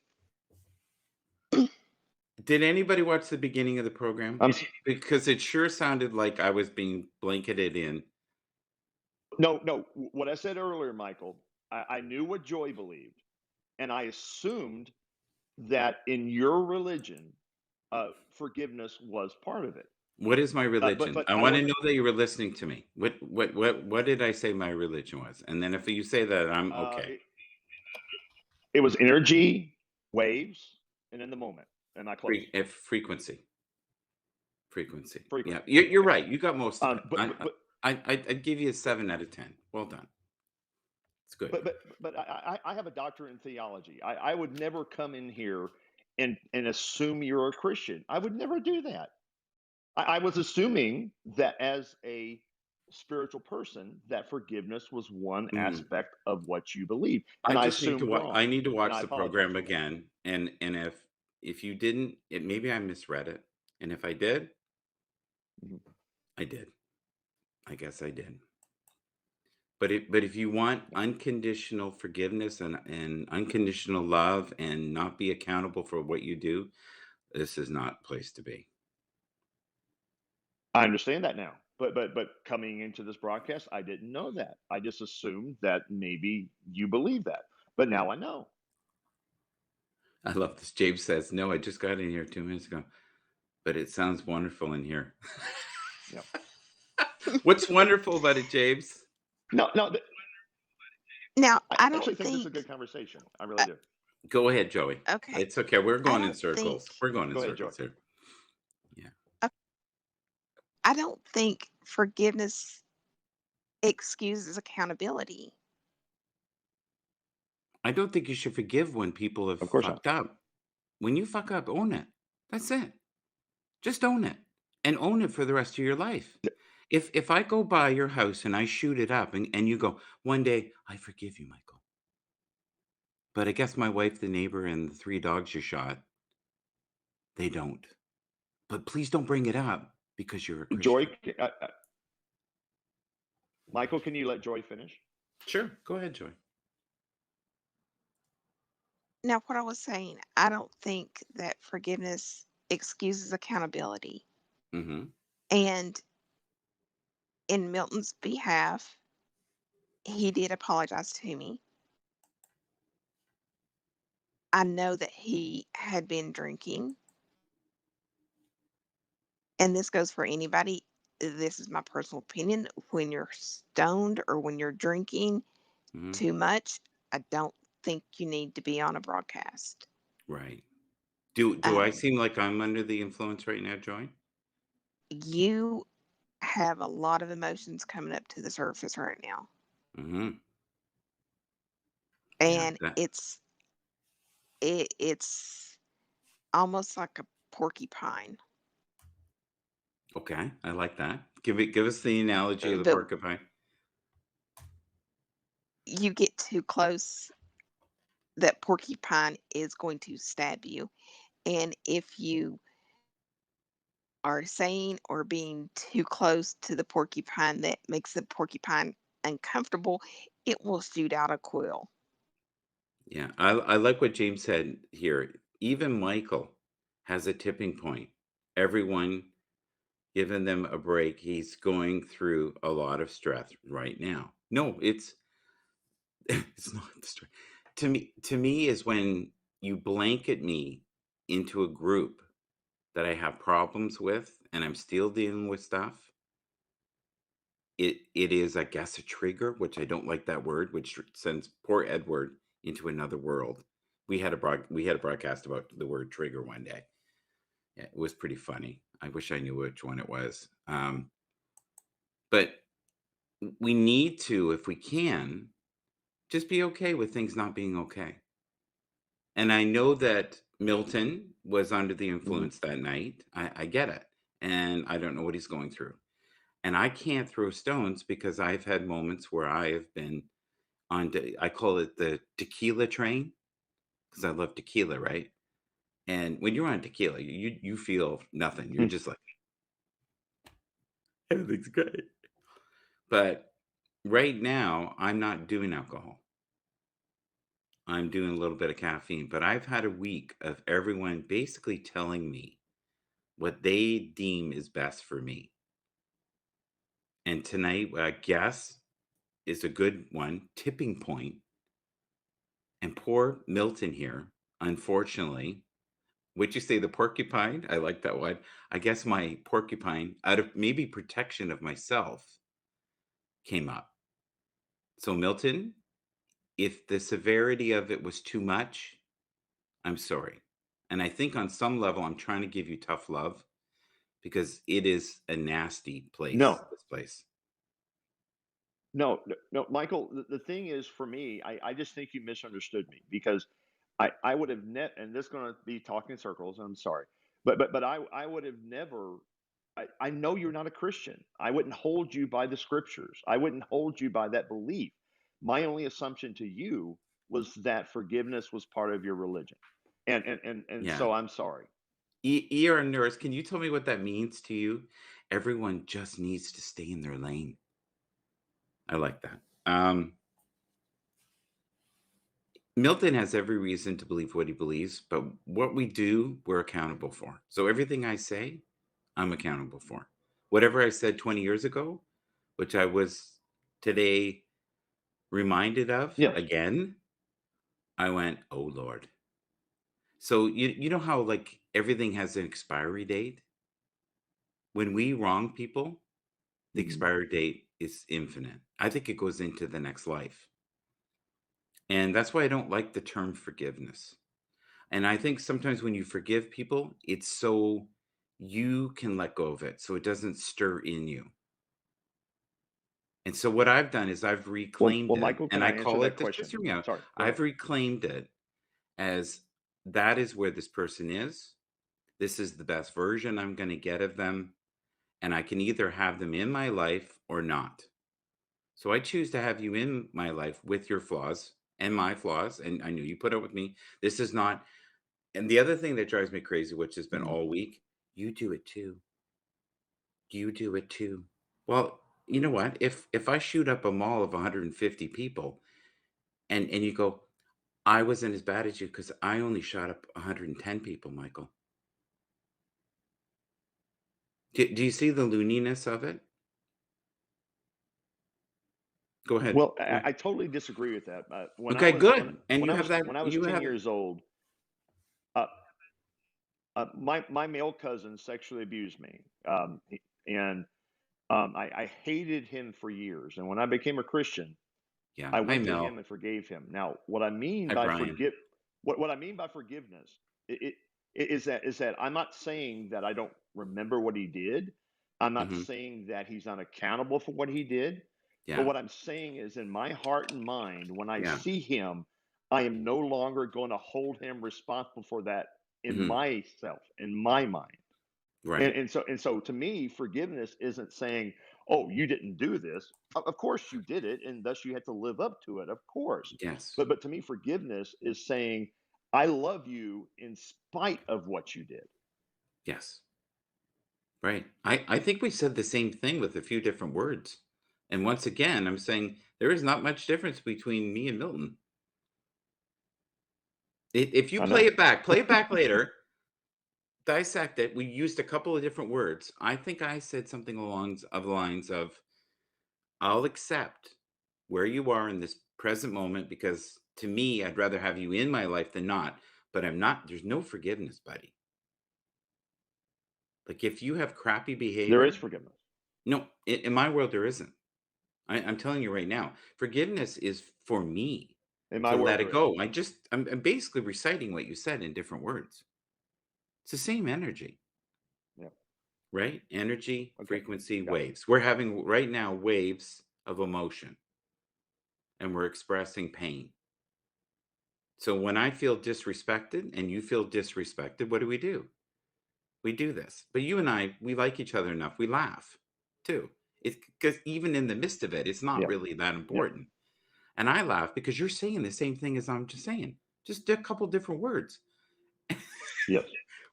did anybody watch the beginning of the program? I'm Because it sure sounded like I was being blanketed in. No, no. What I said earlier, Michael, I knew what Joy believed, and I assumed that in your religion, forgiveness was part of it. What is my religion? But I I want to wasn't. know that you were listening to me. What did I say my religion was? And then if you say that, I'm Uh, okay. it, it was energy, waves, and in the moment. Am I close? If frequency. Yeah, Frequency. you're Okay. right. You got most of it. But but but I'd give you a 7 out of 10. Well done. It's good. but I have a doctorate in theology. I would never come in here and assume you're a Christian. I would never do that. I was assuming that as a spiritual person, that forgiveness was one Mhm. aspect of what you believe, I and I just need to assumed watch. I wrong, need to and watch I the apologize program for that. again, and if you didn't, it maybe I misread it, and if I did, Mhm. I did. I guess I did. But if you want Yeah. unconditional forgiveness and unconditional love and not be accountable for what you do, this is not the place to be. I understand that now, but coming into this broadcast, I didn't know that. I just assumed that maybe you believe that, but now I know. I love this. James says, "No, I just got in here 2 minutes ago, but it sounds wonderful in here." Yeah. What's wonderful about it, James? No, no, Now, I I don't actually think this is a think, good conversation. I really uh, do. Go ahead, Joey. okay, It's okay. We're I going in don't think, circles. We're going in Go ahead, Joy. circles here. Yeah. uh, I don't think forgiveness excuses accountability. I don't think you should forgive when people have Of course not. fucked up. When you fuck up, own it. That's it. Just own it and own it for the rest of your life. If I go by your house and I shoot it up and you go, one day, I forgive you, Michael. But I guess my wife, the neighbor, and the 3 dogs you shot, they don't. But please don't bring it up because you're a Joy, Christian. Michael, can you let Joy finish? Sure. Go ahead, Joy. Now, what I was saying, I don't think that forgiveness excuses accountability. Mm-hmm. And in Milton's behalf, he did apologize to me. I know that he had been drinking, and this goes for anybody. This is my personal opinion. When you're stoned or when you're drinking Mm-hmm. too much, I don't think you need to be on a broadcast. Right. Do I Um, seem like I'm under the influence right now, Joy? you have a lot of emotions coming up to the surface right now, Mm-hmm. Yeah. and it's almost like a porcupine. Okay. I like that. Give us the analogy of the But porcupine. you get too close, that porcupine is going to stab you. And if you are saying or being too close to the porcupine that makes the porcupine uncomfortable, it will shoot out a quill. Yeah, I like what James said here. Even Michael has a tipping point. Everyone giving them a break. He's going through a lot of stress right now. No, it's it's not the stress. To me is when you blanket me into a group that I have problems with and I'm still dealing with stuff. It is, I guess, a trigger, which I don't like that word, which sends poor Edward into another world. We had a broadcast about the word trigger one day. Yeah, it was pretty funny. I wish I knew which one it was. But we need to, if we can, just be okay with things not being okay. And I know that Milton was under the Mhm. influence that night. I get it. And I don't know what he's going through. And I can't throw stones because I've had moments where I have been I call it the tequila train because I love tequila, right? And when you're on tequila, you feel nothing. You're just like everything's great. But right now, I'm not doing alcohol. I'm doing a little bit of caffeine, but I've had a week of everyone basically telling me what they deem is best for me. And tonight, I guess, is a good one, tipping point. And poor Milton here, unfortunately, would you say the porcupine? I like that one. I guess my porcupine, out of maybe protection of myself, came up. So, Milton, if the severity of it was too much, I'm sorry. And I think on some level, I'm trying to give you tough love because it is a nasty place, No, this place. no, no, no, Michael. The thing is, for me, I just think you misunderstood me because I would have and this is going to be talking in circles. I'm sorry, but I would have never. I know you're not a Christian. I wouldn't hold you by the scriptures. I wouldn't hold you by that belief. My only assumption to you was that forgiveness was part of your religion, and Yeah. so I'm sorry. You're a nurse. Can you tell me what that means to you? Everyone just needs to stay in their lane. I like that. Milton has every reason to believe what he believes, but what we do, we're accountable for. So everything I say, I'm accountable for. Whatever I said 20 years ago, which I was today reminded of Yes. again, I went, "Oh Lord." So you know how like everything has an expiry date? When we wrong people, the Mhm. expiry date is infinite. I think it goes into the next life. And that's why I don't like the term forgiveness. And I think sometimes when you forgive people, it's so you can let go of it, so it doesn't stir in you. And so what I've done is I've reclaimed Well, it, Michael, can and I I answer call that it just question? hear me out. Sorry. Go I've ahead. reclaimed it as that is where this person is. This is the best version I'm going to get of them, and I can either have them in my life or not. So I choose to have you in my life with your flaws and my flaws, and I knew you put up with me. This is not. And the other thing that drives me crazy, which has been Mhm. all week, you do it too. You do it too. Well, you know what? If I shoot up a mall of 150 people and you go, I wasn't as bad as you because I only shot up 110 people, Michael. Do you see the looniness of it? Go ahead. Well, I totally disagree with that. When I Okay, was good. And you have that. when I was You 10 have it. years old, uh, my male cousin sexually abused me, and I hated him for years. And when I became a Christian, Yeah. I Hi, went to him Mel. and forgave him. Now, what I mean Hi, by Brian. what I mean by forgiveness is that I'm not saying that I don't remember what he did. I'm not Hmm. saying that he's not accountable for what he did. But Yeah. what I'm saying is, in my heart and mind, when I Yeah. see him, I am no longer going to hold him responsible for that in Hmm. myself, in my mind. Right. And so to me, forgiveness isn't saying, "Oh, you didn't do this." Of course you did it, and thus you had to live up to it. Of course, Yes. but to me, forgiveness is saying, "I love you in spite of what you did." Yes. Right. I think we said the same thing with a few different words. And once again, I'm saying there is not much difference between me and Milton. If you I know. play it back later, dissect it. We used a couple of different words. I think I said something along of the lines of, I'll accept where you are in this present moment because to me, I'd rather have you in my life than not. But I'm not, there's no forgiveness, buddy. Like if you have crappy There is behavior, forgiveness no, in my world, there isn't. I'm telling you right now, forgiveness is for me in my to world. let it There is. go. I'm basically reciting what you said in different words. It's the same energy, Yeah. right? Energy, Okay. frequency, Got it. waves. We're having right now waves of emotion and we're expressing pain. So when I feel disrespected and you feel disrespected, what do? We do this. But you and I, we like each other enough. We laugh too. It's because even in the midst of it, it's not Yeah. really that Yeah. important. And I laugh because you're saying the same thing as I'm just saying, just a couple different words. Yes.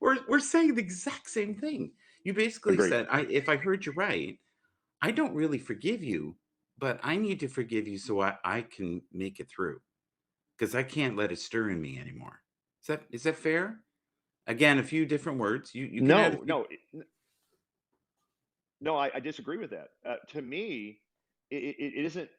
We're saying the exact same thing. You basically Agreed. said, if I heard you right, I don't really forgive you, but I need to forgive you so I can make it through because I can't let it stir in me anymore. Is that fair? Again, a few different words. You can add a No. few. No. No. I disagree with that. To me, it isn't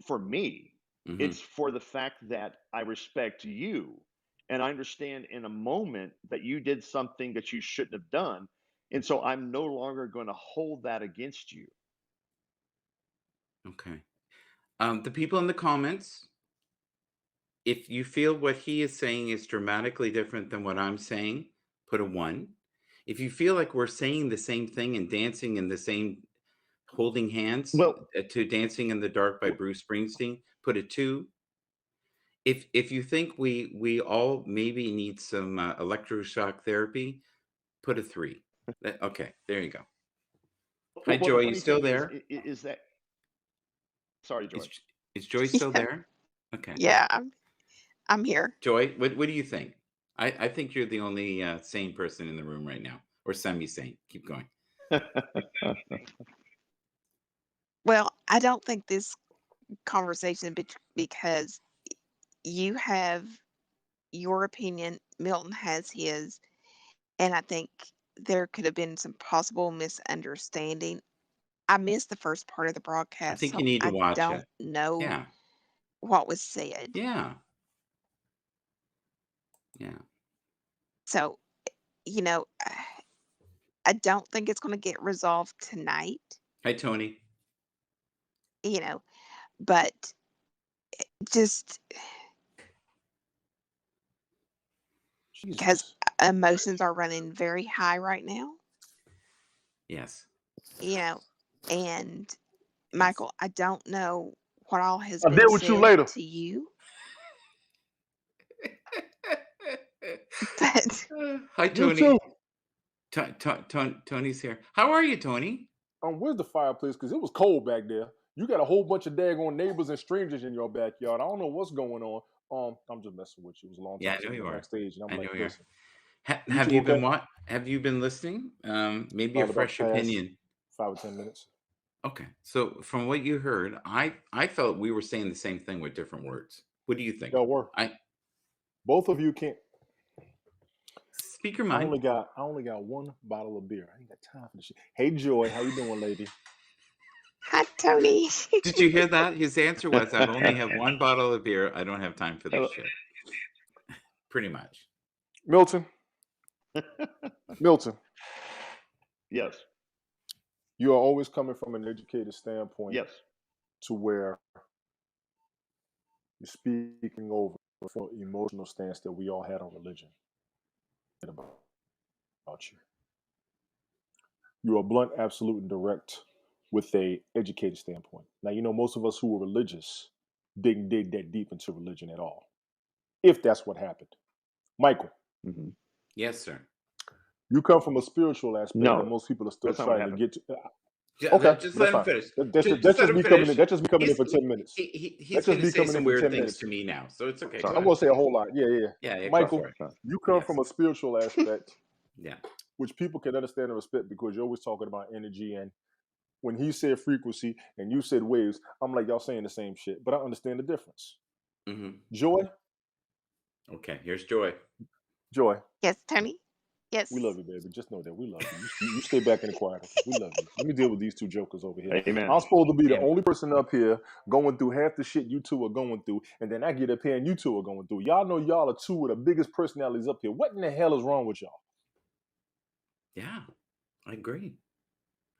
for me. Hmm. It's for the fact that I respect you and I understand in a moment that you did something that you shouldn't have done. And so I'm no longer going to hold that against you. Okay. The people in the comments, if you feel what he is saying is dramatically different than what I'm saying, put a one. If you feel like we're saying the same thing and dancing in the same holding hands Well, to Dancing in the Dark by w- Bruce Springsteen, put a two. if you think we all maybe need some electroshock therapy, put a 3. Okay, there you go. Hi, Well, the Joy. You funny still thing there? is that sorry, Joy. Is Joy still Yeah, there? Okay, yeah, I'm here. Joy. What do you think? I think you're the only sane person in the room right now, or semi-sane. Keep going. Well, I don't think this conversation because you have your opinion, Milton has his, and I think there could have been some possible misunderstanding. I missed the first part of the I broadcast, think so you need to I watch don't it. know Yeah, what was said. yeah, yeah. So, you know, I don't think it's going to get resolved tonight, Hi, Tony. you know, but just because Jesus. emotions are running very high right now, Yes, you know, and yes. Michael, I don't know what all has I'll been deal with you said later. to you, but Hi, You Tony. too. Tony's here. How are you, Tony? Where's the fireplace? Because it was cold back there. You got a whole bunch of daggone neighbors and strangers in your backyard. I don't know what's going on. I'm just messing with you. It was a long Yeah, time I know since I've you been are. backstage, and I'm I like, know you are. listen, you Have two you okay? been Have you been listening? Maybe a Probably about fresh the past opinion. 5 or 10 minutes. Okay, so from what you heard, I felt we were saying the same thing with different words. What do you think? Y'all were. I Both of you can't. Speak your I mind. only got one bottle of beer. I ain't got time for this shit. Hey Joy, how you doing, lady? hi, Tony. Did you hear that? His answer was, "I've only have one bottle of beer. I don't have time for this Hello. shit." Pretty much. Milton. Milton, Yes. you are always coming from an educated standpoint Yes. to where you're speaking over from an emotional stance that we all had on religion about you. You are blunt, absolute, and direct with a educated standpoint. Now, you know, most of us who were religious didn't dig that deep into religion at all, if that's what happened. Michael, Hmm. Yes, sir. you come from a spiritual aspect that No, most people are still that's not what trying to happened. get to. Yeah, Okay, just that's let him fine. finish. That's Just let just him me coming in. finish. That's just me coming in for 10 minutes. He's That's going just to me say coming in some for weird 10 things to minutes. me now, so it's okay. Sorry. Go I'm gonna ahead. say a whole lot. Yeah. Yeah, go for Michael, it. Sorry. you come Yes. from a spiritual aspect, Yeah. which people can understand and respect because you're always talking about energy. And when he said frequency and you said waves, I'm like, y'all saying the same shit, but I understand the difference. Hmm. Joy, Okay. Here's Joy. Joy, Yes, Tony. we love Yes. you, baby. Just know that we love you. You stay back in the quiet, okay? We love you. Let me deal with these two jokers over here. Amen. I'm supposed to be the Amen. only person up here going through half the shit you two are going through, and then I get up here and you two are going through. Y'all know y'all are two of the biggest personalities up here. What in the hell is wrong with y'all? Yeah, I agree.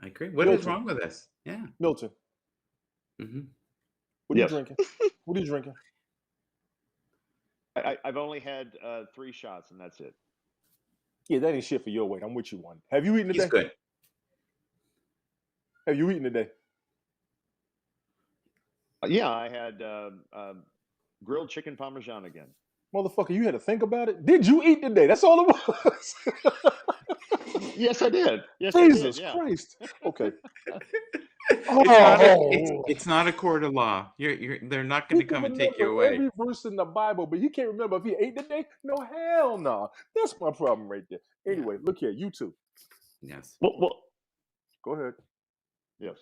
I agree. What is Milton, wrong with us? Yeah. Milton, Hmm. what are you Yes. drinking? What are you drinking? I've only had 3 shots, and that's it. Yeah, that ain't shit for your weight. I'm with you on. Have you eaten He's today? good. Have you eaten today? Yeah, I had grilled chicken parmesan again. Motherfucker, you had to think about it. Did you eat today? That's all it was. Yes, I did. Yes, I did. Jesus Yeah. Christ. Okay. It's Oh, not a court of law. They're not going he to can come and take you remember away. every verse in the Bible, but he can't remember if he ate today. No, hell no. That's my problem right there. Yeah. Anyway, look here, you two. Yes. Well, Go ahead. yes.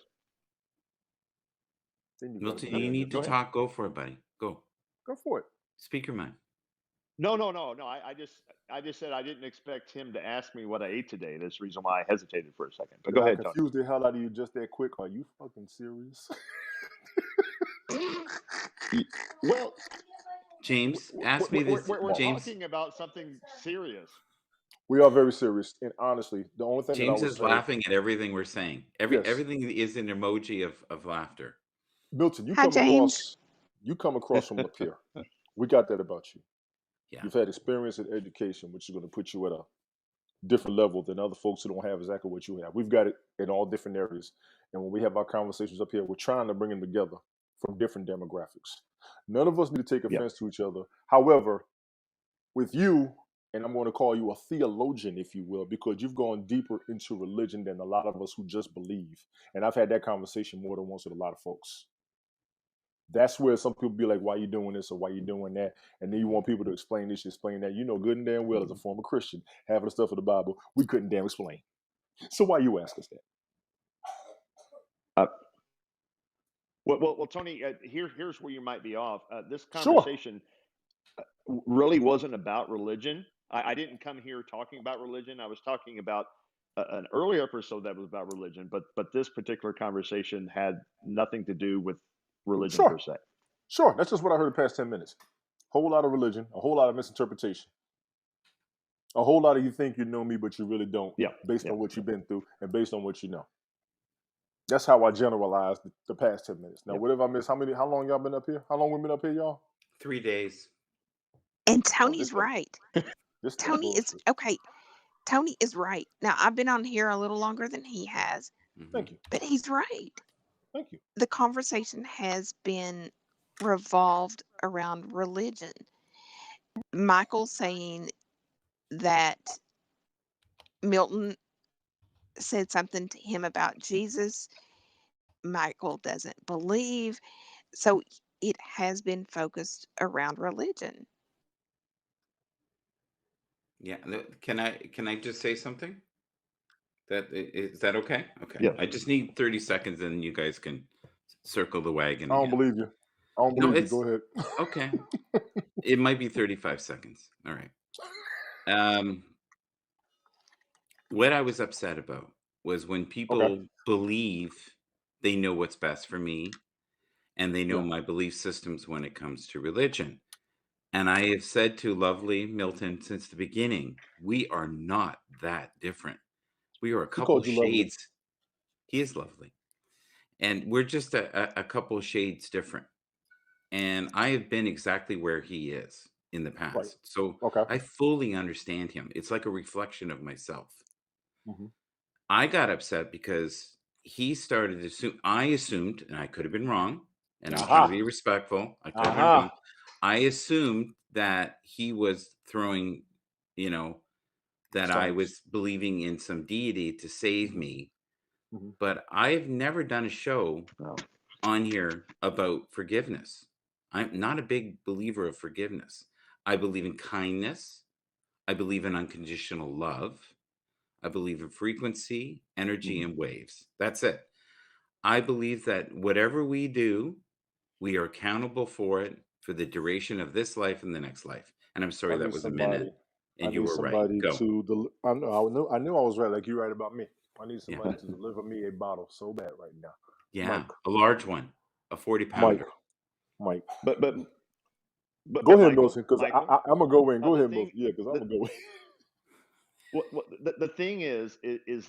Then you gotta Milton, go you ahead. need to Go ahead. talk. Go for it, buddy. Go. Go for it. Speak your mind. No. I just said I didn't expect him to ask me what I ate today. That's the reason why I hesitated for a second. But Did go I ahead, Tony. confuse the hell out of you just that quick? Are you fucking serious? Well, James, ask me this. we're James, talking about something serious. We are very serious. And honestly, the only thing that I James would is say, laughing at everything we're saying. yes, Everything is an emoji of laughter. Milton, Hi, James. you come across from up here. We got that about you. Yeah. You've had experience in education, which is going to put you at a different level than other folks who don't have exactly what you have. We've got it in all different areas. And when we have our conversations up here, we're trying to bring them together from different demographics. None of us need to take Yeah. offense to each other. However, with you, and I'm going to call you a theologian, if you will, because you've gone deeper into religion than a lot of us who just believe. And I've had that conversation more than once with a lot of folks. That's where some people be like, why you doing this or why you doing that? And then you want people to explain this, explain that. You know good and damn well, as a former Christian, having the stuff of the Bible, we couldn't damn explain. So why you ask us that? Uh, well, Tony, here's where you might be off. This Sure. conversation really wasn't about religion. I didn't come here talking about religion. I was talking about an earlier episode that was about religion, but this particular conversation had nothing to do with religion per Sure. se. Sure. That's just what I heard the past 10 minutes. Whole lot of religion, a whole lot of misinterpretation. A whole lot of you think you know me, but you really don't, Yeah. based Yeah. on what you've been through and based on what you know. That's how I generalized the past 10 minutes. Now, Yep. what have I missed? How long y'all been up here? How long we been up here, y'all? 3 days. And Oh, Tony's right. this Tony is bullshit. okay. Tony is right. Now, I've been on here a little longer than he has, Thank you. but he's right. Thank you. The conversation has been revolved around religion. Michael saying that Milton said something to him about Jesus. Michael doesn't believe. So it has been focused around religion. Yeah. Can I just say something? Is that okay? Okay. Yes. I just need 30 seconds, and you guys can circle the wagon I don't again. believe you. I don't No, believe you. it's Go ahead. okay. It might be 35 seconds. All right. What I was upset about was when Okay. people believe they know what's best for me, and they know Yeah. my belief systems when it comes to religion. And I have said to lovely Milton since the beginning, we are not that different. We are a He couple called you lovely. shades. He is lovely. And we're just a couple shades different. And I have been exactly where he is in the Right. past. So Okay. I fully understand him. It's like a reflection of myself. hmm I got upset because he started to assume, I assumed, and I could have been wrong, and I'm trying to be Aha. respectful. I could have been wrong. Aha. I assumed that he was throwing, that I Stones. was believing in some deity to save hmm me. hmm But I've never done a show No. on here about forgiveness. I'm not a big believer of forgiveness. I believe in kindness. I believe in unconditional love. I believe in frequency, energy, hmm and waves. That's it. I believe that whatever we do, we are accountable for it for the duration of this life and the next life. And I'm sorry I that need was a somebody. minute, I and you need were right. somebody Go. to. I knew I was right. Like you're right about me. I need Yeah. somebody to deliver me a bottle so bad right now. Yeah. Mike. A large one, a 40 Mike. pounder. Mike. But Go ahead, Michael, Milton, because I'm gonna go in. Go the ahead, thing Milton. Yeah, because I'm the, gonna go in. the thing is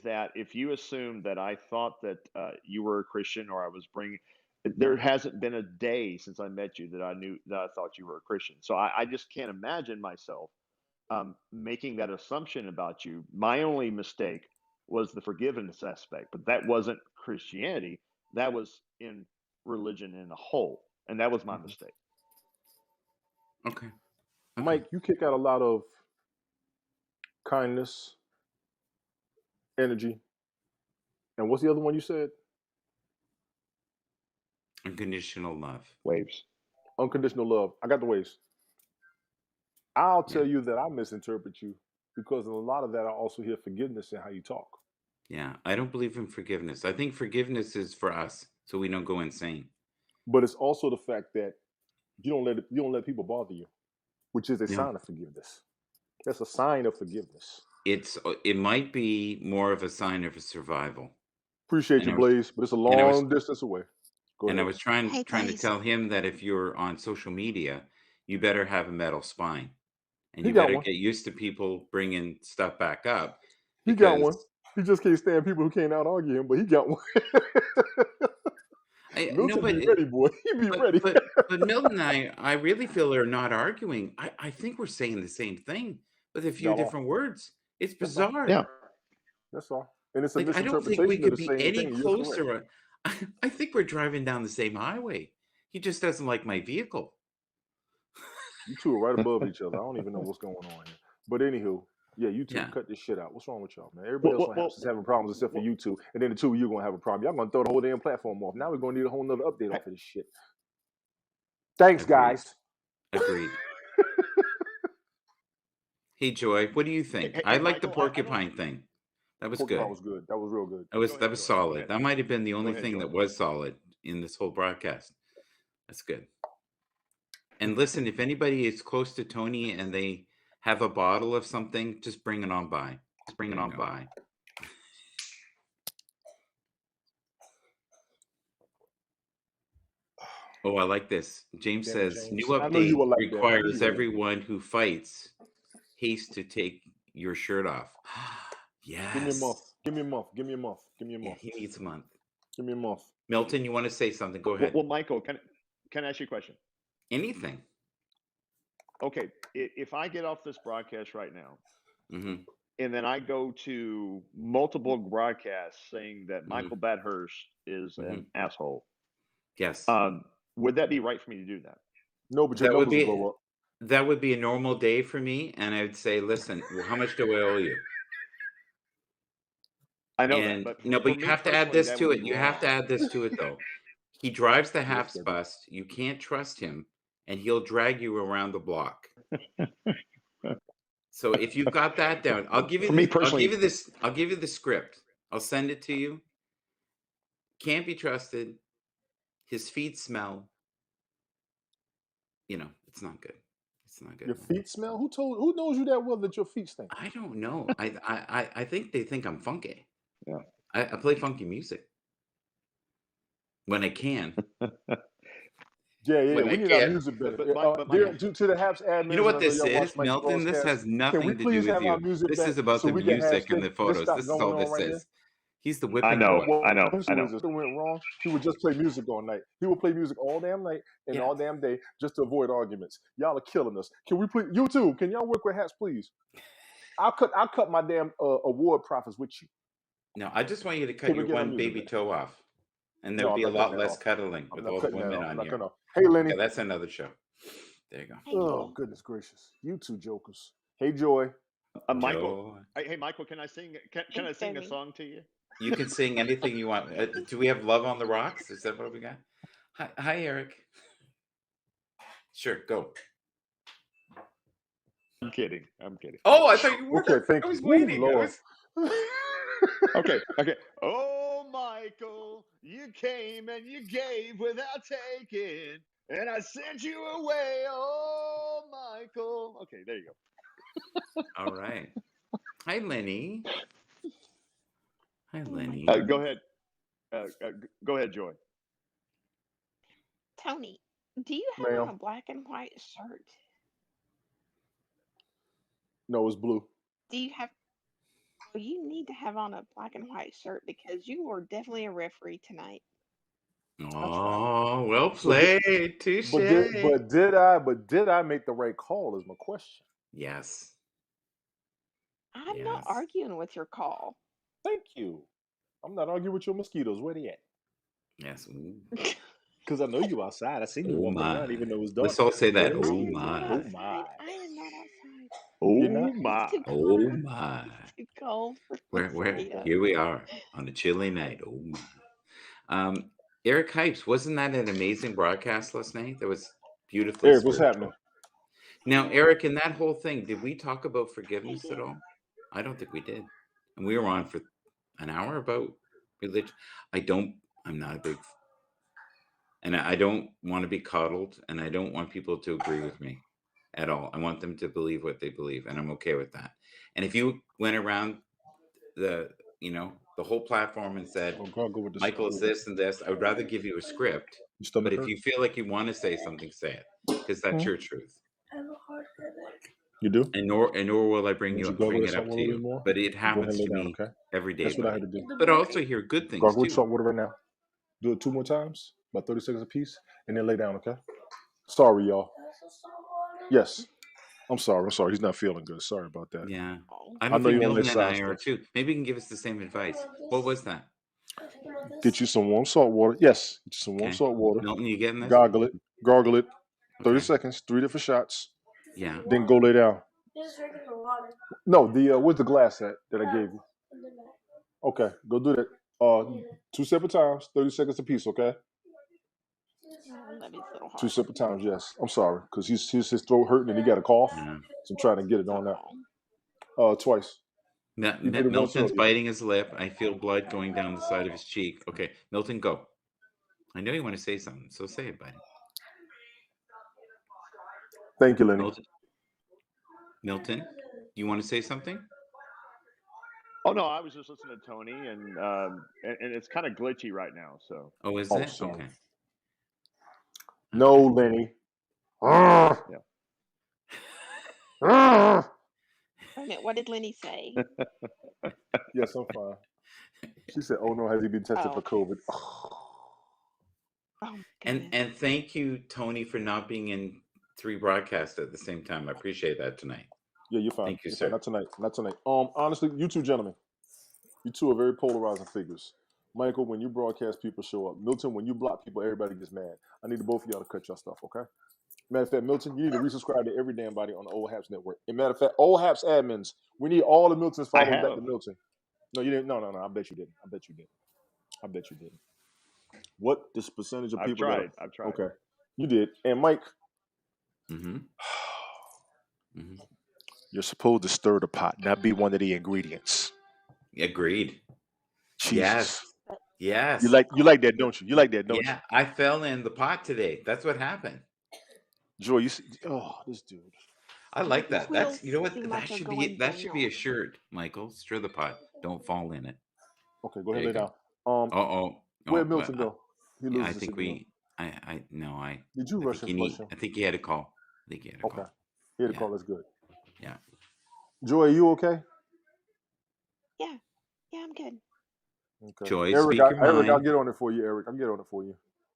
that if you assume that I thought that you were a Christian or I was bringing, there hasn't been a day since I met you that I thought you were a Christian. So I just can't imagine myself making that assumption about you. My only mistake was the forgiveness aspect, but that wasn't Christianity. That was in religion in a whole, and that was my Mhm. mistake. Okay. Okay. Mike, you kick out a lot of kindness, energy, and what's the other one you said? Unconditional love. Waves. Unconditional love. I got the ways. I'll Yeah. tell you that I misinterpret you because in a lot of that, I also hear forgiveness in how you talk. Yeah. I don't believe in forgiveness. I think forgiveness is for us so we don't go insane. But it's also the fact that you don't let people bother you, which is a No. sign of forgiveness. That's a sign of forgiveness. It might be more of a sign of a survival. Appreciate And you, I was Blaze, but it's a and I was long distance away. Go and I ahead. was trying Hey, trying to Blaze. tell him that if you're on social media, you better have a metal spine, and He you got better one. get used to people bringing stuff back up He got one. because He just can't stand people who can't out argue him, but he got one. I no, Milton be ready, boy. He be but ready. but but Milton and I really feel are not arguing. I think we're saying the same thing with a few Y'all are. different words. It's That's all. bizarre. Yeah. That's all. And it's a Like, I don't think we misinterpretation of could the be same any thing. You're correct. closer. I think we're driving down the same highway. He just doesn't like my vehicle. You two are right above each other. I don't even know what's going on here. But anywho, yeah, you two Yeah, cut this shit out. What's wrong with y'all, man? Everybody else on Happs is having problems except for well, you two. And then the two of you are gonna have a problem. Y'all gonna throw the whole damn platform off. Now we're gonna need a whole nother update off of this shit. Thanks, agreed. guys. Agreed. Hey, Joy, what do you think? I hey, like the Michael, I don't. porcupine thing. That was Porcupine good. was good. That was real good. Go That ahead, was Joy. Go solid. ahead. That might have been the Go only ahead, thing Joy. that was solid in this whole broadcast. That's good. And listen, if anybody is close to Tony and they have a bottle of something, just bring it on by. Bring it There you on go. by. Oh, I like this. James Damn it, says, new James. I knew you update would like that. I knew requires you would like that. everyone who fights haste to take your shirt off. Give me a month. Yes. Give me a month. Give me a month. Give me a Yeah, month. he needs a month. Give me a month. Milton, you want to say something? Go Well, ahead. well, Michael, can I ask you a question? Anything. Okay, if I get off this broadcast right now, Hmm. and then I go to multiple broadcasts saying that Mhm. Michael Bathurst is an asshole, Yes. would that be right for me to do that? No, but your That would numbers will be go up. that would be a normal day for me, and I would say, listen, well, how much do I owe you? I know that, And but no, for but you me have to add personally, this that to would it. be You have to wrong. add this to it, though. He drives the Yes, Happs baby. bus. You can't trust him, and he'll drag you around the block. So if you've got that down, I'll give you For me this. I'll personally, give you this. I'll give you the script. I'll send it to you. Can't be trusted. His feet smell. You know, it's not good. It's not Your good. feet smell? Who knows you that well that your feet stink? I don't know. I think they think I'm funky. yeah. I play funky music when I can. Yeah. When We I need our can't. music better. But Dear, Michael, to the Haps You know admins, and what I know this y'all watch is, Mike Milton? This broadcast. has Can we nothing to do please with have our you. music This back is about so the we can have music and the this photos. stop This is going all on this right here? is. He's the I whipping know, boy. I know, If something went wrong, he would just play music all night. He would play music all damn night and Yeah. all damn day just to avoid arguments. Y'all are killing us. Can we please, you too? Can y'all work with Haps, please? I'll cut my damn award profits with you. No, I just want you to cut Can we your get our one music baby back? toe off. And No, there'll I'm be a not cutting lot that less off. cuddling I'm with not all the cutting that women off. I'm on not you. cutting off. Hey, Lenny. Okay, that's another show. There you go. Hey, Oh, Joy. goodness gracious. You two jokers. Hey, Joy. Michael. Joy. Hey, Michael, can I sing? Can Hey, I sing a Tony. song to you? You can sing anything you want. Do we have Love on the Rocks? Is that what we got? Hi, Eric. Sure, go. I'm kidding. I'm kidding. Oh, I thought you were. Okay, thank I you. was Ooh, waiting. Lord. Okay. Oh, Michael, you came and you gave without taking, and I sent you away. Oh, Michael. Okay, there you go. All right. Hi, Lenny. Hi, Oh my Lenny. Go goodness. ahead. Go ahead, Joy. Tony, do you have on Ma'am. a black and white shirt? No, it's blue. Do you have? Well, you need to have on a black and white shirt because you were definitely a referee tonight. I tried. Oh, well But did, played. Touche. did I make the right call is my question. Yes. I'm not Yes. arguing with your call. Thank you. I'm not arguing with your mosquitoes. Where they at? Yes. Ooh. Because I know you outside. I seen you Oh walking my. around even though it's dark. Let's all say that. Okay. I Oh am not my. Oh outside. my. I am not outside. You're Oh not? It's my. too Oh cold. my. It's too cold for Where mosquitoes. here we are on a chilly night. Oh my. Eric Hypes, wasn't that an amazing broadcast last night? That was beautifully Eric, what's happening? spiritual. Now, Eric, in that whole thing, did we talk about Hey, forgiveness at dear. all? I don't think we did. And we were on for an hour about religion. I'm not a big, and I don't want to be coddled, and I don't want people to agree with me at all. I want them to believe what they believe, and I'm okay with that. And if you went around the whole platform and said, Oh, God, go with this. Michael's this and this, I would rather give you a script. Your But stomach if hurt? you feel like you want to say something, say it, because that's your truth. You do? And nor will I bring Would you it gargle with up salt to water a little you. more? But it Go ahead and happens lay to down, me okay? every day, That's what I buddy. had to do. But I also hear good things Gargle with too. salt water right now. Do it 2 more times, about 30 seconds a piece, and then lay down, okay? Sorry, y'all. Yes. I'm sorry. He's not feeling good. Sorry about that. Yeah. Oh. I I don't know think you want to Milton let and I side are stuff. too. Maybe you can give us the same advice. What was that? Get you some warm salt water. Yes, get you some warm Okay. salt water. Milton, you getting this? Gargle it. Gargle it. 30 Okay. seconds. 3 different shots. Yeah. Then go lay down. No, where's the glass at that I gave you? Okay, go do that. 2 separate times, 30 seconds apiece. Okay. Oh, that is a little 2 hard. separate times. Yes. I'm sorry, because his throat hurting and he got a cough. Yeah. So I'm trying to get it on that. Twice. You did it once Milton's earlier. biting his lip. I feel blood going down the side of his cheek. Okay, Milton, go. I know you want to say something, so say it, buddy. Thank you, Lenny. Milton, you want to say something? Oh no, I was just listening to Tony, and it's kind of glitchy right now. So Oh, is Oh, it? sorry. Okay. No, Okay. Lenny. Ah! yeah. Ah! Wait a minute, what did Lenny say? Yes, I'm fine. She said, "Oh no, has he been tested for Oh, COVID?" oh my And goodness. thank you, Tony, for not being in 3 broadcasts at the same time. I appreciate that tonight. Yeah, you're fine. Thank you, You're fine. sir. Not tonight. Not tonight. Honestly, you two gentlemen, you two are very polarizing figures. Michael, when you broadcast, people show up. Milton, when you block people, everybody gets mad. I need both of y'all to cut your stuff, okay? Matter of fact, Milton, you need to resubscribe to every damn body on the Old Haps network. And matter of fact, Old Haps admins, we need all the Miltons I followers back to have. Milton. No, you didn't. No. I bet you didn't. I bet you didn't. I bet you didn't. What this percentage of I've people tried. I've tried. Okay, you did. And Mike, Mm-hmm. Mm-hmm. you're supposed to stir the pot, not be one of the ingredients. Agreed. Jesus. Yes. You like that, don't you? You like that, don't Yeah, I fell in the pot today. That's what happened. you? Joy, you see, this dude. I The like that. That's, you know quills what? seem like That they're should be going a down. shirt, Michael. Stir the pot. Don't fall in it. Okay, go There ahead, you lay go. down. Oh, Where'd well, Milton go? He yeah, I loses the think signal. Did you I rush think and flush him? I think he had a call. I think he had a Okay. call. He had a Yeah. call. That's good. Yeah. Joy, are you okay? Yeah, I'm good. Okay. Joy, Eric, speak your I'll mind. get on it for you, Eric. I'll get on it for you.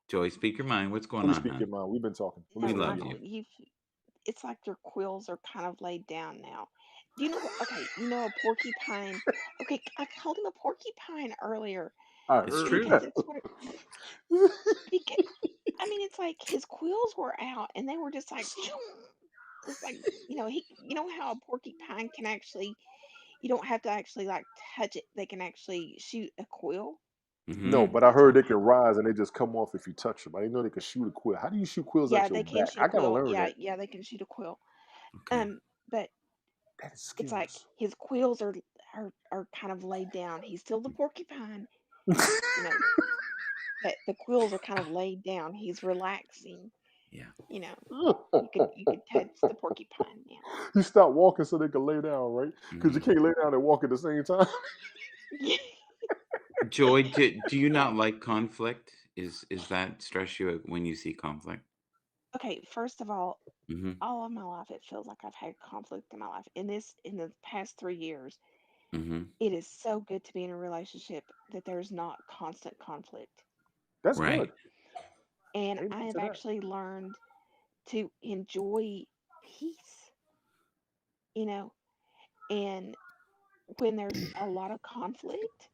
Joy, speak your mind. What's going Please on, speak your hon? mind. We've been talking. We're We No, listening to love you. Michael, you. it's like your quills are kind of laid down now. Do you know what? Okay, you know a porcupine. Okay, I called him a porcupine earlier I It's heard true. because that. it's what because I mean it's like his quills were out and they were just like it's like you know how a porcupine can actually you don't have to actually like touch it. They can actually shoot a quill. No, Mm-hmm. but I That's heard what they can rise and they just come off if you touch them. I didn't know they could shoot a quill. How do you shoot quills yeah, out your they can back? shoot a I gotta quill. learn that. Yeah, they can shoot a quill. Okay. But That is it's like skills. his quills are kind of laid down. He's still the porcupine, you know, but the quills are kind of laid down. He's relaxing. Yeah. You know, you could touch the porcupine now. He stopped walking so they could lay down, right? Because you Mm-hmm. can't lay down and walk at the same time. Joy, do you not like conflict? Is that stress you out when you see conflict? Okay, first of Mm-hmm. all of my life, it feels like I've had conflict in my life. In the past 3 years, Mm-hmm. it is so good to be in a relationship that there's not constant conflict. That's Right. good. And Amen I have to that. actually learned to enjoy peace, you know, and when there's a lot of conflict,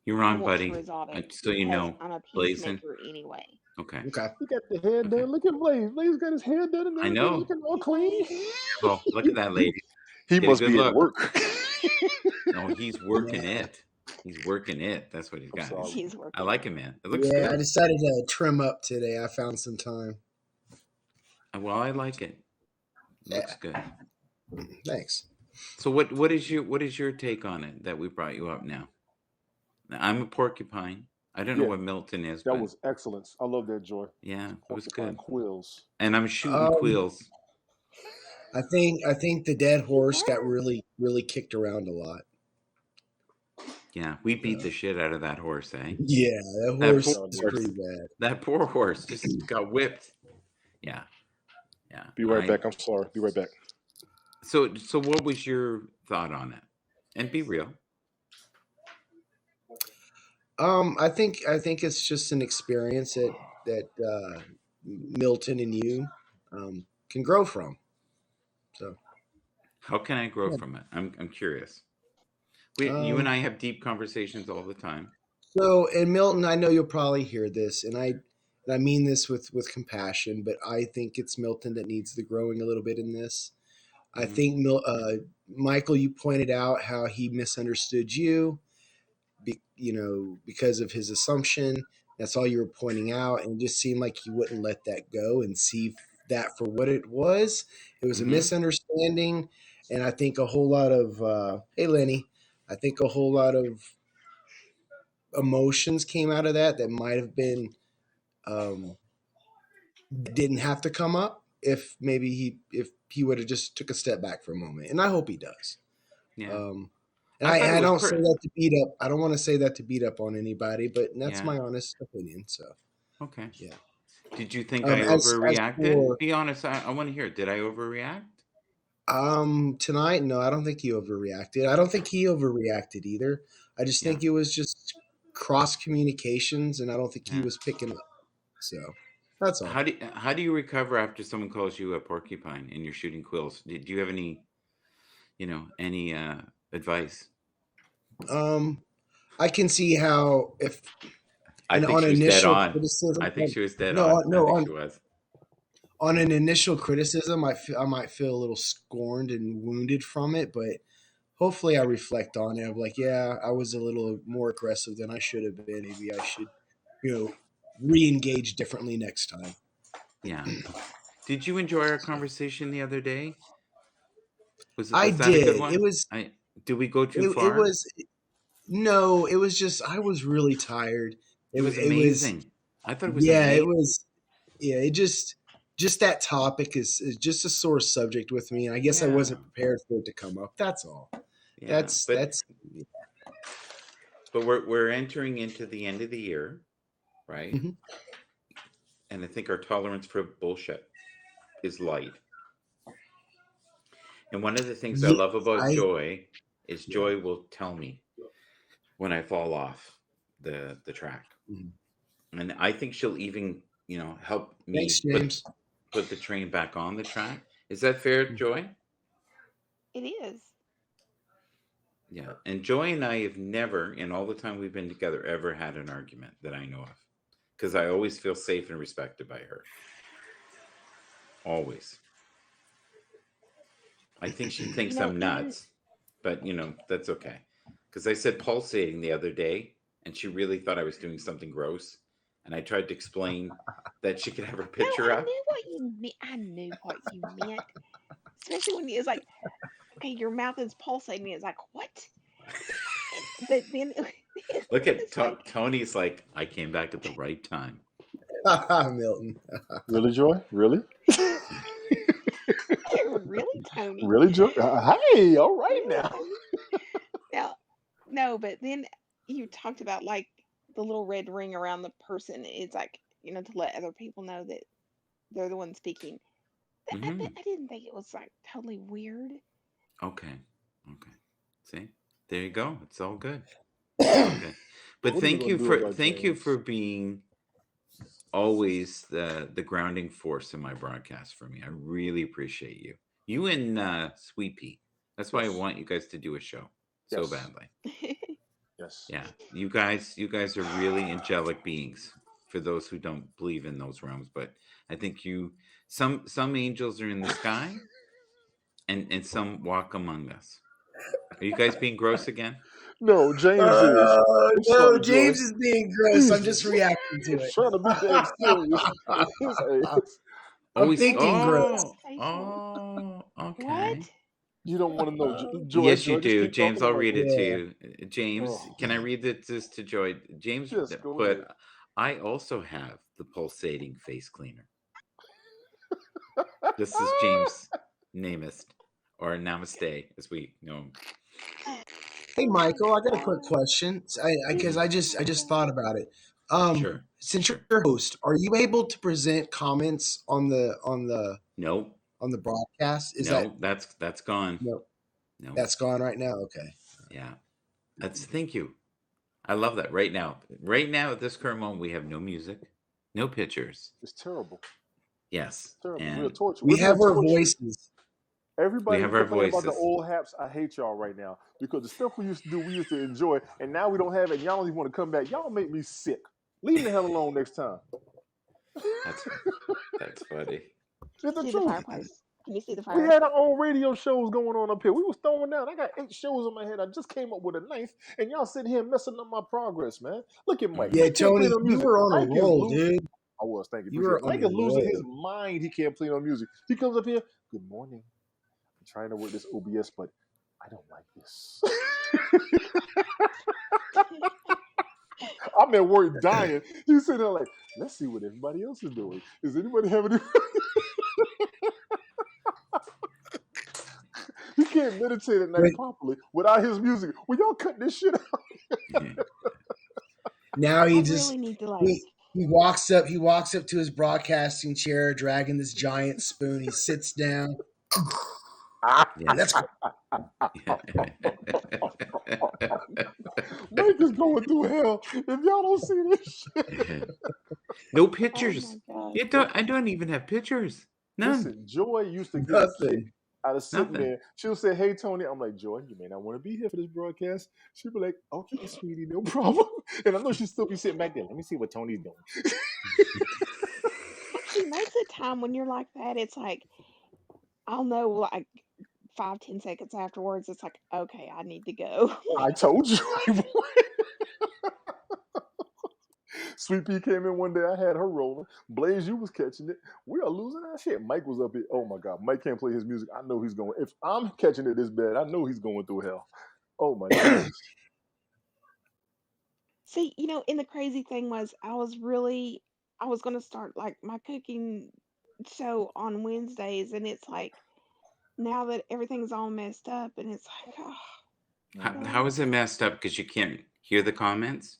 You're I on, want to buddy. resolve it So you because know, I'm a Blazing. peacemaker anyway. Okay. Okay. He got the hair Okay. done. Look at Blaze. Blaze got his hair done and I everything, know. looking all Hey, clean. Blaze. Well, look at that, lady. He Get a must good be at look. work. No, he's working Yeah. it. He's working it. That's what he's I'm got. sorry. He's I working like it. it, man. It looks Yeah, I good. decided to trim up today. I found some time. Well, I like it. Looks Yeah. good. Thanks. So what is your take on it that we brought you up now? I'm a porcupine. I don't know Yeah, what Milton is, that but was excellence. I love that, Joy. yeah, it was Porcupine good. quills. And I'm shooting Um, quills. I think the dead You horse got were. really kicked around a lot. Yeah, we beat So, the shit out of that horse, eh? yeah, that That horse poor Y'all is did. horse. pretty bad. That poor horse just got whipped. Yeah, yeah. Be right back. I'm sorry. Be right back. So what was your thought on it? And be real. I think it's just an experience that Milton and you can grow from. So, How can I grow yeah. from it? I'm curious. You and I have deep conversations all the time. So, and Milton, I know you'll probably hear this, and I mean this with compassion, but I think it's Milton that needs the growing a little bit in this. I Hmm. think Michael, you pointed out how he misunderstood you, because of his assumption. That's all you were pointing out, and it just seemed like he wouldn't let that go and see that for what it was. It was a Hmm. misunderstanding, and I think a whole lot of hey Lenny, I think a whole lot of emotions came out of that might have been um, didn't have to come up if maybe he would have just took a step back for a moment, and I hope he does. Yeah. Um, and I thought it I was don't say pretty. that to beat up. I don't want to say that to beat up on anybody, but that's Yeah. my honest opinion. So Okay. yeah. Did you think I As overreacted? for Be honest. I want to hear it. Did I overreact? tonight, no, I don't think he overreacted. I don't think he overreacted either. I just Yeah. think it was just cross communications, and I don't think he Yeah. was picking up. So that's all. How do you recover after someone calls you a porcupine and you're shooting quills? Did you have any advice? Um, I can see how if I and think on she was dead initial on. criticism, I think she was dead no, on. I no, think she was. on an initial criticism, I might feel a little scorned and wounded from it, but hopefully I reflect on it. I'm like, yeah, I was a little more aggressive than I should have been. Maybe I should, you know, re-engage differently next time. Yeah. Did you enjoy our conversation the other day? I Was that a good did. one? I Did we go too It far? was no, it was just I was really tired. It was It was amazing. I thought it was yeah, it amazing. was yeah, it just that topic is just a sore subject with me, and I guess I Yeah. wasn't prepared for it to come up. That's all. Yeah. But That's we're entering into the end of the year, right? mhm. And I think our tolerance for bullshit is light. And one of the things I Yeah, love about I Joy is yeah. Joy will tell me when I fall off the track. Mhm. And I think she'll even, help Thanks, me James. put the train back on the track. Is that fair, Joy? It is. Yeah. And Joy and I have never, in all the time we've been together, ever had an argument that I know of. Because I always feel safe and respected by her. Always. I think she thinks I'm Even nuts, but that's okay. Because I said pulsating the other day, and she really thought I was doing something gross, and I tried to explain that she could have her no, picture I up. knew what you meant. I knew what you meant. Especially when it's like, okay, your mouth is pulsating. It's like, what? But then Look at it's like, Tony's like, I came back at the right time. Milton. Really, Joy? Really? really, Tony? Really, Joy? Hey, all right Really, now. Tony? Now, no, but then you talked about like the little red ring around the person. It's like, to let other people know that they're the one speaking. But Hmm. I didn't think it was like totally weird. Okay. Okay. See, there you go. It's all good. It's all good. But What are we gonna do about thank you for James? being always the grounding force in my broadcast for me. I really appreciate you. You and Sweet Pea. That's why I Yes, want you guys to do a show so yes, badly. yes. Yeah, you guys are really angelic beings. For those who don't believe in those realms, but I think some angels are in the sky, and some walk among us. Are you guys being gross again? No, James is. I'm No, sorry, Joy. James is being gross. I'm just reacting to He's it. trying to be dang serious. Oh, I'm he's thinking gross. What? okay. You don't want to know, Joy. Yes, you Joy, just do, keep James. talking I'll about read it. it to Yeah. you. James, Oh, can I read this to Joy? James yes, go put, ahead. I also have the pulsating face cleaner. This is James Namist, or Namaste, as we know him. Hey, Oh Michael, I got a quick God. question. Because Hmm. I just thought about it. Sure, Since sure. you're host, are you able to present comments No, on the broadcast? Is that no, that's gone. no? No, That's gone right now. Okay. yeah. That's Thank you. I love that. Right now, at this current moment, we have no music, no pictures. It's terrible. Yes, Terrible. We're and tortured. We We're have being our tortured. voices. We Everybody have who our complain about the voices. old Haps, I hate y'all right now because the stuff we used to do, we used to enjoy, and now we don't have it. Y'all don't even want to come back. Y'all make me sick. Leave me the hell alone next time. That's that's funny. It's the See the truth. fireplace. Can you see the We fire? had our own radio shows going on up here. We was throwing down. I got 8 shows in my head. I just came up with a ninth, and y'all sitting here messing up my progress, man. Look at Mike. Mm. Yeah, Mike can't play Tony, no you music. were on a Mike is roll, losing. dude. I was. Thank you. You Appreciate were it. on Mike a is losing his roll. mind. He can't play no music. He comes up here. Good morning. I'm trying to work this OBS, but I don't like this. I'm at work dying. He's sitting there like, let's see what everybody else is doing. Is anybody having any? He can't meditate at night But properly without his music. Will y'all cut this shit out? Yeah. now I he just really need to like. he walks up to his broadcasting chair, dragging this giant spoon. He sits down. Yeah. Let's go. Mike is going through hell. If y'all don't see this shit. No Oh my pictures. god. You don't. I don't even have pictures. None. Listen, Joy used to get a kick Nothing. out of sitting Nothing. there. She'll say, "Hey, Tony." I'm like, "Joy, you may not want to be here for this broadcast." She'll be like, "Okay, sweetie, no problem." And I know she'll still be sitting back there. Let me see what Tony's doing. Actually, most of the time when you're like that, it's like I'll know like 5, 10 seconds afterwards. It's like, okay, I need to go. I told you. Sweet Pea came in one day. I had her rolling. Blaze, you was catching it. We are losing our shit. Mike was up here. Oh my God. Mike can't play his music. I know he's going. If I'm catching it this bad, I know he's going through hell. Oh my Jesus. See, and the crazy thing was, I was going to start like my cooking show on Wednesdays, and it's like now that everything's all messed up, and it's like, oh How God, is it messed up? Because you can't hear the comments.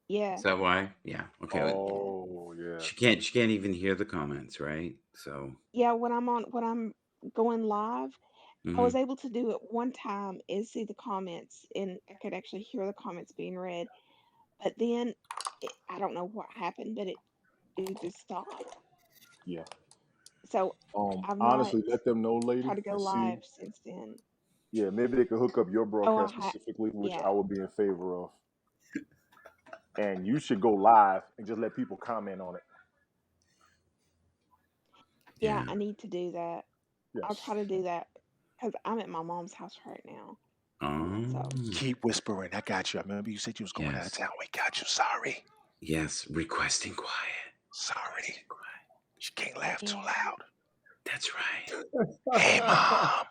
yeah, Is that why? Yeah. Okay. yeah, Oh yeah. She can't. She can't even hear the comments, right? So. yeah. When I'm going live, I Hmm. was able to do it one time and see the comments, and I could actually hear the comments being read. But then I don't know what happened, but it just stopped. Yeah. So I've not Honestly, let them know, tried lady, to go and see. live since then. Yeah, maybe they could hook up your Oh, broadcast specifically, which yeah, I would be in favor of. And you should go live and just let people comment on it. yeah. Yeah. I need to do that. I'll Yes. try to do that because I'm at my mom's house right now. Oh. So Keep whispering. I got you. I remember you said you was going out of Yes. town. We got you. Sorry. Yes. Requesting quiet. Sorry. Requesting quiet. She can't laugh too yeah, loud. That's right. Hey, Mom.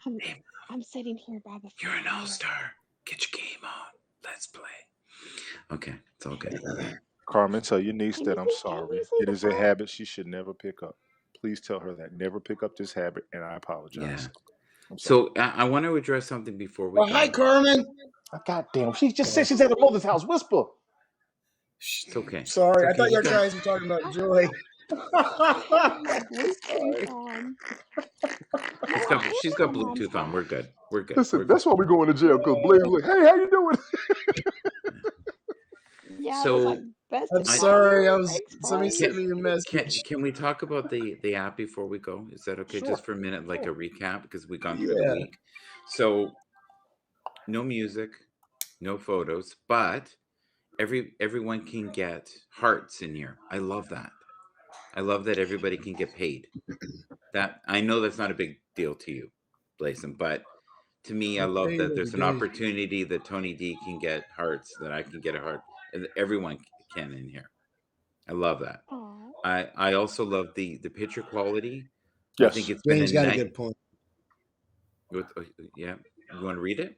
I'm Hey, I'm sitting here by the you're an fire. all-star. Get your game on. Let's play. Okay. It's all good. Carmen, tell your niece Can that you I'm see? Can sorry. you see It the is a fire? habit she should never pick up. Please tell her that. Never pick up this habit, and I Yeah. apologize. I'm sorry. So I want to address something before we Oh, hi, go. Carmen. God damn. She just said Oh, she's at her Hi. mother's house. Whisper. It's okay. It's sorry, I okay. thought You you got. guys were talking about I Joy. I have my Sorry. Bluetooth on. She's No, I got. am She's at my got mom's Bluetooth on. We're house. good. We're good. Listen, We're good. that's why we're going to jail because Blaze was like, hey, how you doing? Yeah, I was like, So I'm busted I my sorry. I ears. was Thanks, somebody can sent Blaze. me a message. can we talk about the app before we go? Is that okay? Sure. Just for a minute, like a Sure. recap because we've gone through the Yeah. week. So no music, no photos, but everyone can get hearts in here. I love that. I love that everybody can get paid. That I know that's not a big deal to you, Blazen, but to me, I Get love paid that every there's an day. opportunity that Tony D can get hearts, that I can get a heart, and that everyone can in here. I love that. Oh, I also love the picture quality. I think Yes. it's been a James got a night. good point. Yeah, you want to read it?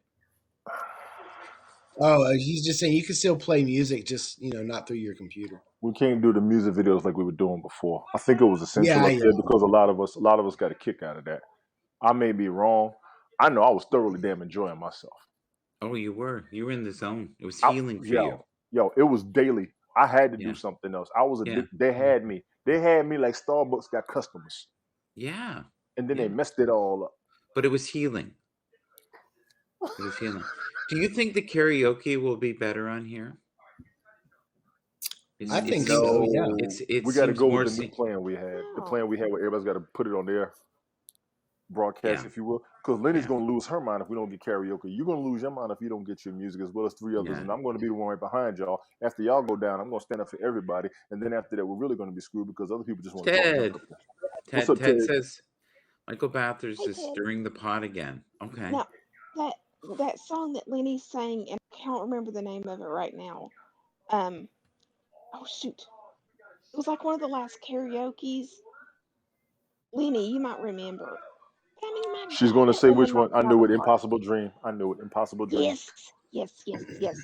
Oh, he's just saying you can still play music, just not through your computer. We can't do the music videos like we were doing before. I think it was essential Yeah, up yeah. there because a lot of us got a kick out of that. I may be wrong. I know I was thoroughly damn enjoying myself. Oh, you were in the zone. It was I, healing for you. yo, it was daily. I had to do Yeah, something else. I was yeah, addicted. They had me. They had me like Starbucks got customers, yeah, and then they yeah. messed it all up. But it was healing. It was healing. Do you think the karaoke will be better on here? I It think seems so. Yeah. it We got to seems go with more. the new plan we had. The plan no. we had where everybody's got to put it on there. broadcast, Yeah. if you will, because Lenny's Yeah. going to lose her mind if we don't get karaoke. You're going to lose your mind if you don't get your music, as well as three others. Yeah. And I'm going to be the one right behind y'all. After y'all go down, I'm going to stand up for everybody. And then after that, we're really going to be screwed because other people just want to talk junk Ted. up there. What's up, Ted Ted? says Michael Bathurst Hey is Ted. stirring the pot again. Okay. Now that that song that Lenny sang, and I can't remember the name of it right now. Um, oh shoot, it was like one of the last karaoke's. Lenny, you might remember. But I mean, my She's God, going to that say woman which one. knocks I it out knew of it. the park. Impossible Dream. I knew it. Impossible Dream. Yes, yes, yes, yes.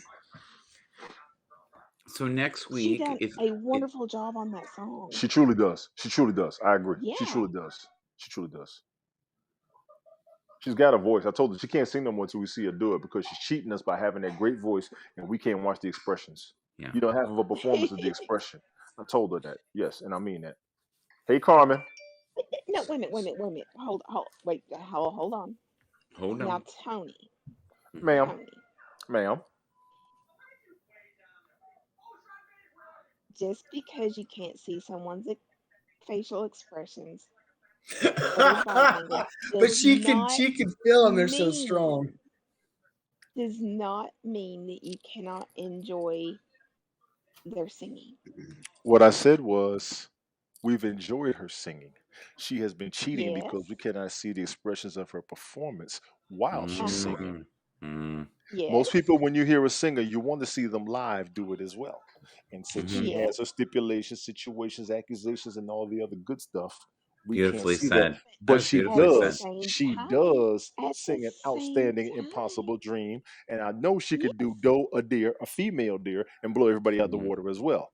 So next She week, done if a it, wonderful job on that song. She truly does. She truly does. I agree. She Yeah. truly does. She truly does. She's got a voice. I told her she can't sing no more until we see her do it because she's cheating us by having that great voice and we can't watch the expressions. yeah. You know, half of a performance is the expression. I told her that. Yes, and I mean that. Hey, Carmen. No, wait a minute, wait a minute, wait a minute. Hold, wait, hold on. Hold Now, on. Tony, Hmm. Ma'am. Tony, Ma'am. just because you can't see someone's facial expressions or their body language But does not she can feel them. They're so strong. mean that you cannot enjoy their singing. What I said was we've enjoyed her singing. She has been cheating because Yes, we cannot see the expressions of her performance while she's uh-huh, singing. Mm, mm, Most yes, people, when you hear a singer, you want to see them live do it as well. And since hmm. she has her yes. stipulations, situations, accusations, and all the other good stuff, we can't Beautifully see that. said. That But was she At beautifully the said. does, same she time, does at the sing an same outstanding, time, impossible dream. And I know she could do yes, doe, a deer, a female deer, and blow everybody out the Mhm. water as well.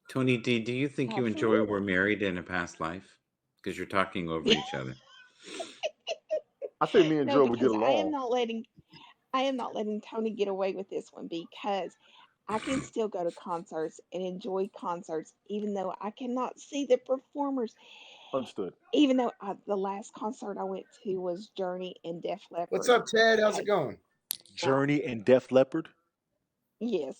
Tony D, do you think you and Joy were absolutely. married in a past life? Because you're talking over each other. I think me and No, Joe would get because along. I am not letting Tony get away with this one because I can still go to concerts and enjoy concerts even though I cannot see the performers. Understood. Even though the last concert I went to was Journey and Def What's Leppard. up, Ted? How's it Okay, going? now, Journey and Def Leppard. yes,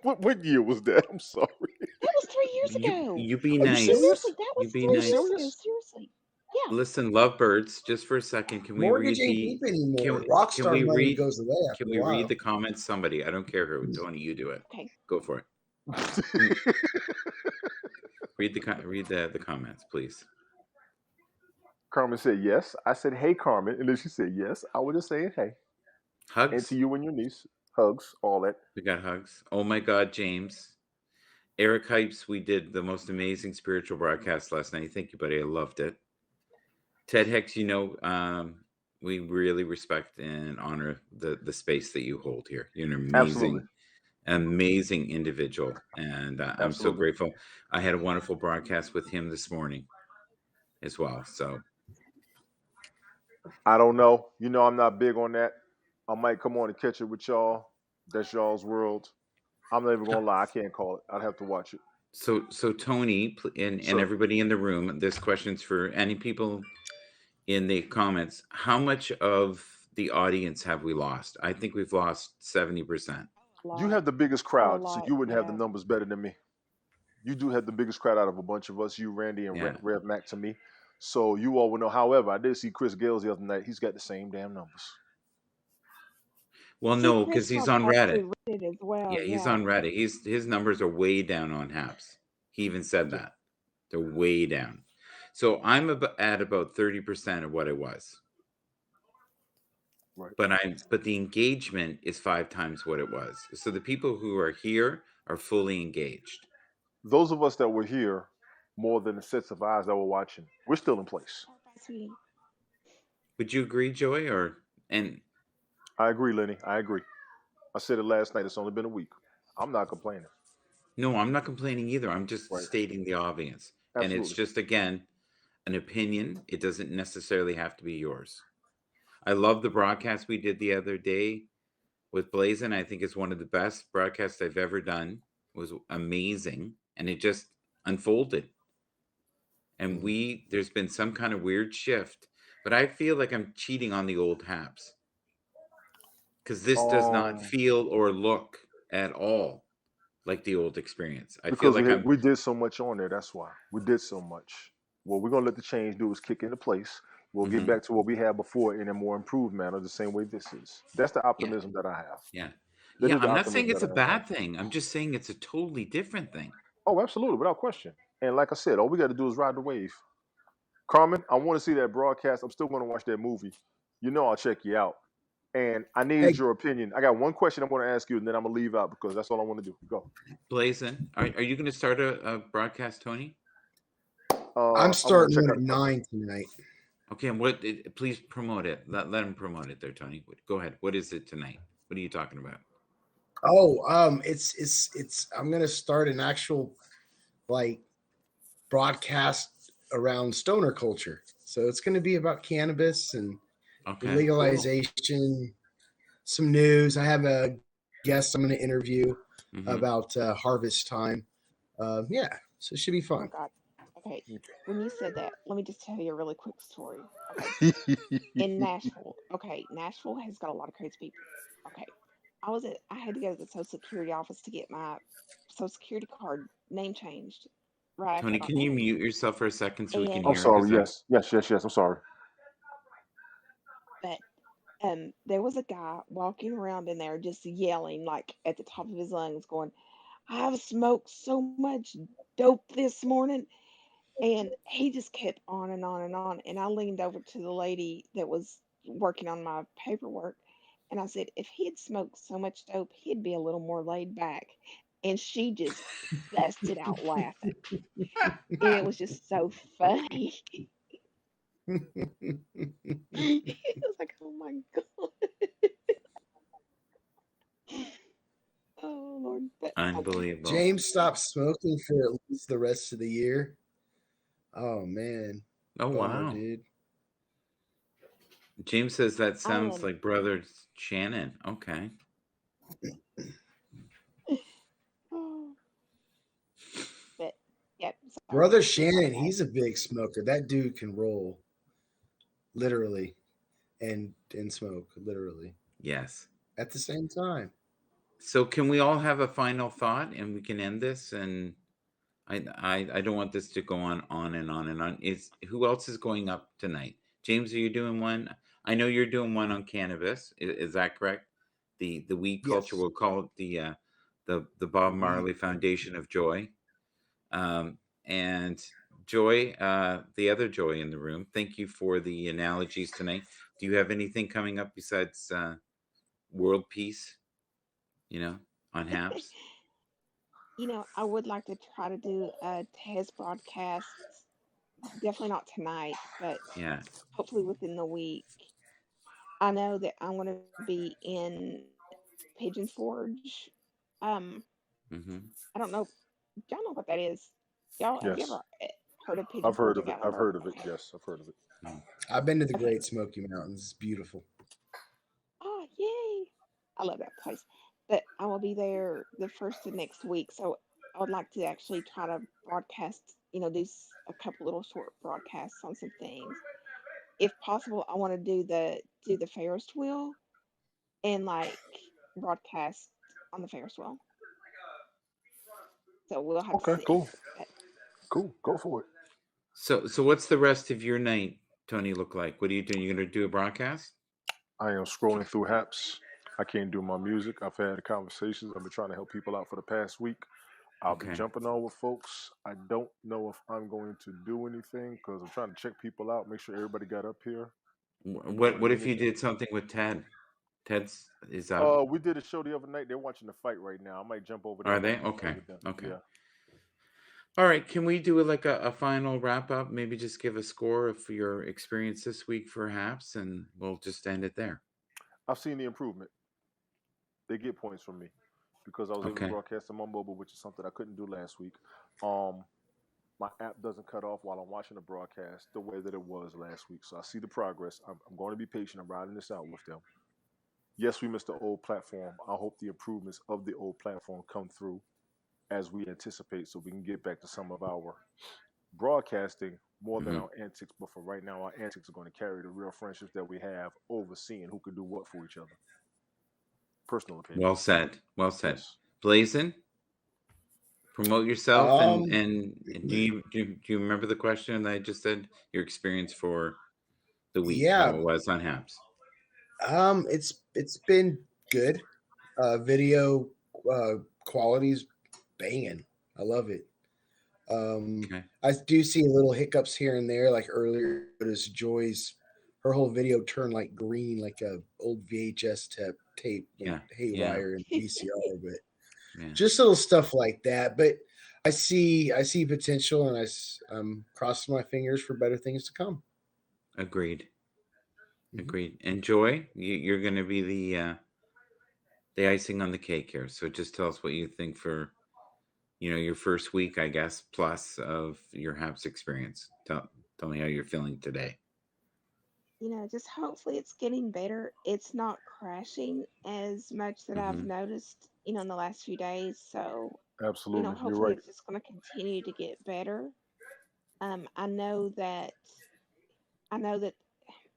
What year was that? I'm sorry. that was 3 years You ago. you be Are you Seriously, nice. serious? that You was be Are you 3 years ago. nice. serious? Seriously, yeah. Listen, lovebirds, just for a second, can we Mortgage read ain't the deep anymore. can Rockstar we money read goes away can after a we read while. the comments? Somebody, I don't care who. Tony, you do it. Okay, Go for it. Can- read the comments, please. Carmen said yes. I said, hey, Carmen. And then she said yes. I was just saying, hey. And to Hugs. you and your niece, hugs, all that. We got hugs. Oh my God, James. Eric Hypes, we did the most amazing spiritual broadcast last night. Thank you, buddy. I loved it. Ted Hex, we really respect and honor the space that you hold here. You're an Absolutely. amazing individual, and I'm so Absolutely. grateful. I had a wonderful broadcast with him this morning as well. So I don't know. You know, I'm not big on that. I might come on and catch it with y'all. That's y'all's world. I'm not even going to lie. I can't call it. I'd have to watch it. so Tony and Sir, everybody in the room. This question's for any people in the comments. How much of the audience have we lost? I think we've lost 70%. a you lot. have the biggest Oh, a crowd, so lot. you wouldn't have the Yeah. numbers better than me. You do have the biggest crowd out of a bunch of us, you, Randy, and Yeah. Rev Mac to me. So you all will know. However, I did see Chris Gales the other night. He's got the same damn numbers. Well, See, no, Chris because he's talked on Reddit. through Reddit as well. Yeah, he's Yeah. on Reddit. His numbers are way down on Happs. He even said Yeah, that. They're way down. So I'm at about 30% of what it was. right. But the engagement is 5 times what it was. So the people who are here are fully engaged. Those of us that were here, more than the sets of eyes that were watching, we're still in place. Oh, bye, sweetie. Would you agree, Joy? And I agree, Lenny. I agree. I said it last night. It's only been a week. I'm not complaining. no, I'm not complaining either. I'm just Right. stating the obvious. And it's Absolutely. just again an opinion. It doesn't necessarily have to be yours. I love the broadcast we did the other day with Blazin. I think it's one of the best broadcasts I've ever done. It was amazing, and it just unfolded. And Mhm. there's been some kind of weird shift, but I feel like I'm cheating on the old Haps because this does not Um, feel or look at all like the old experience. I feel because like I'm we did so much on there. That's why we did so much. What we're gonna let the change do is kick into place. We'll get Hmm. back to what we had before in a more improved manner, the same way this is. That's the Yeah. optimism that I have. Yeah. That Yeah. is the I'm not saying optimism it's that a I have. bad thing. I'm just saying it's a totally different thing. Oh, absolutely, without question. And like I said, all we got to do is ride the wave. Carmen, I want to see that broadcast. I'm still going to watch that movie. You know, I'll check you out. And I needed Hey, your opinion. I got one question I'm going to ask you, and then I'm going to leave out because that's all I want to do. Go. Blazin, are you going to start a broadcast, Tony? I'm I'm going to starting check one out at the content. 9 tonight. Okay, and what? Please promote it. Let him promote it there, Tony. Go ahead. What is it tonight? What are you talking about? Oh, it's. I'm gonna start an actual like broadcast around stoner culture. So it's gonna be about cannabis and the Okay, cool. legalization, some news. I have a guest I'm gonna interview Hmm. about harvest time. Yeah, so it should be Oh my fun. God. Okay. When you said that, let me just tell you a really quick story. Okay. Okay. In Nashville, okay, Nashville has got a lot of crazy people. Okay. I had to go to the Social Security office to get my Social Security card name changed right after I Tony, got can you married. mute yourself for a second so we can I'm And hear? Because sorry. I. Yes. Yes. Yes. Yes. I'm sorry. but there was a guy walking around in there just yelling like at the top of his lungs, going, "I've smoked so much dope this morning." And he just kept on and on and on. And I leaned over to the lady that was working on my paperwork and I said, if he had smoked so much dope, he'd be a little more laid back. And she just busted out laughing. And it was just so funny. It was like, oh my God. Oh Lord. But okay. Unbelievable. James stopped smoking for at least the rest of the year. Oh man, Oh bummer, wow. dude. James says that I sounds like brother Shannon. Okay. oh, but yep, sorry. Brother That's all I Shannon, had. he's a big smoker. That dude can roll, literally, and smoke, literally, Yes. at the same time. So can we all have a final thought and we can end this? And I don't want this to go on and on and on. Is who else is going up tonight? James, are you doing one? I know you're doing one on cannabis. Is that correct? The weed culture. Yes. We'll call it the Bob The weed. Marley Foundation of Joy. And Joy, the other Joy in the room. Thank you for the analogies tonight. Do you have anything coming up besides world peace? You know, on Haps. I would like to try to do a test broadcast. Definitely not tonight, but Yeah. hopefully within the week. I know that I'm going to be in Pigeon Forge. Um, Hmm. I don't know. Y'all know what that is? Y'all have you Yes. ever heard of Pigeon I've Forge heard in of it. I've Gatlinburg? heard of it. Okay, Yes, I've heard of it. I've been to the okay. Great Smoky Mountains. It's beautiful. Oh, yay! I love that place. But I will be there the first of next week, so I would like to actually try to broadcast. A couple little short broadcasts on some things. If possible, I want to do the Ferris wheel and like broadcast on the Ferris wheel. So we'll have to Okay, see. cool. But Cool. Go for it. So what's the rest of your night, Tony, look like? What are you doing? You gonna do a broadcast? I am scrolling through Happs. I can't do my music. I've had conversations. I've been trying to help people out for the past week. I'll be Okay. jumping on with folks. I don't know if I'm going to do anything because I'm trying to check people out, make sure everybody got up here before I What do if you anything. did something with Ted? Ted's is up. We did a show the other night. They're watching the fight right now. I might jump over there Are and they? watch the fight Okay. with them. Okay. Yeah. All right. Can we do like a final wrap up? Maybe just give a score of your experience this week for Haps, and we'll just end it there. I've seen the improvement. They get points from me because I was able to Okay. broadcast on my mobile, which is something I couldn't do last week. Um, my app doesn't cut off while I'm watching the broadcast the way that it was last week. So I see the progress. I'm going to be patient. I'm riding this out with them. Yes, we missed the old platform. I hope the improvements of the old platform come through as we anticipate so we can get back to some of our broadcasting more than Hmm. our antics. But for right now, our antics are going to carry the real friendships that we have overseeing who could do what for each other. Personal opinion. Well said. Well said. Yes. Blazin, promote yourself, Um, and do you remember the question that I just said? Your experience for the week, how Yeah, it was on Happs. it's been good. Video quality's banging. I love it. Okay. I do see little hiccups here and there. Like earlier, notice Joy's her whole video turned like green, like a old VHS tape went Yeah. Yeah. haywire in VCR. But Yeah. just little stuff like that. But I see potential, and I'm crossing my fingers for better things to come. Agreed. Mhm. Agreed. And Joy, you're going to be the icing on the cake here. So just tell us what you think for your first week, I guess, plus of your Happs experience. Tell me how you're feeling today. Just hopefully it's getting better. It's not crashing as much that I've Hmm. noticed, in the last few days. So, Absolutely, you're hopefully right. it's just going to continue to get better. I know that I know that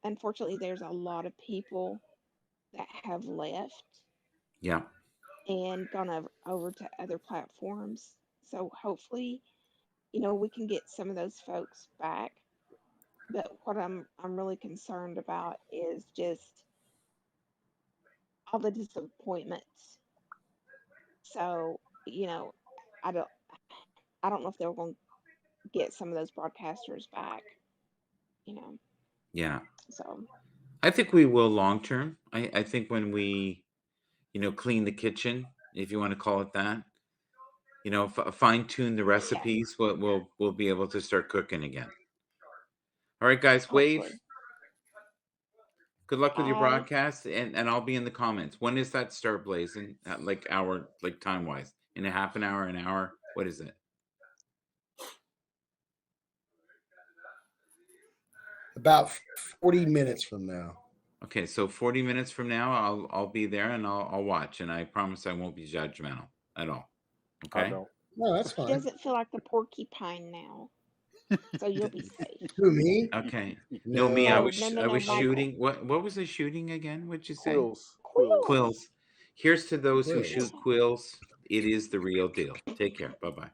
unfortunately there's a lot of people that have left Yeah. and gone over to other platforms. So hopefully, we can get some of those folks back. But what I'm really concerned about is just all the disappointments. So, I don't I don't know if they're going to get some of those broadcasters back, you know. Yeah. So, I think we will long term. I think when we, clean the kitchen, if you want to call it that, fine tune the yeah, recipes, we'll be able to start cooking again. All right, guys, Wave. hopefully. Good luck with your I broadcast, and I'll be in the comments. When does that start blazing? Like hour, like time wise, in a half an hour, an hour? What is it? About 40 minutes from now. Okay, so 40 minutes from now, I'll be there and I'll watch, and I promise I won't be judgmental at all. I Okay. don't. No, that's He fine. doesn't feel like the porcupine now, so you'll be safe. Who me? Okay. No, me. I No. No, was no, no, I no, was Michael. shooting. What was I shooting again? What'd you say? Quills. Quills. Here's to those who Quills. shoot Yeah. quills. It is the real deal. Take care. Bye bye.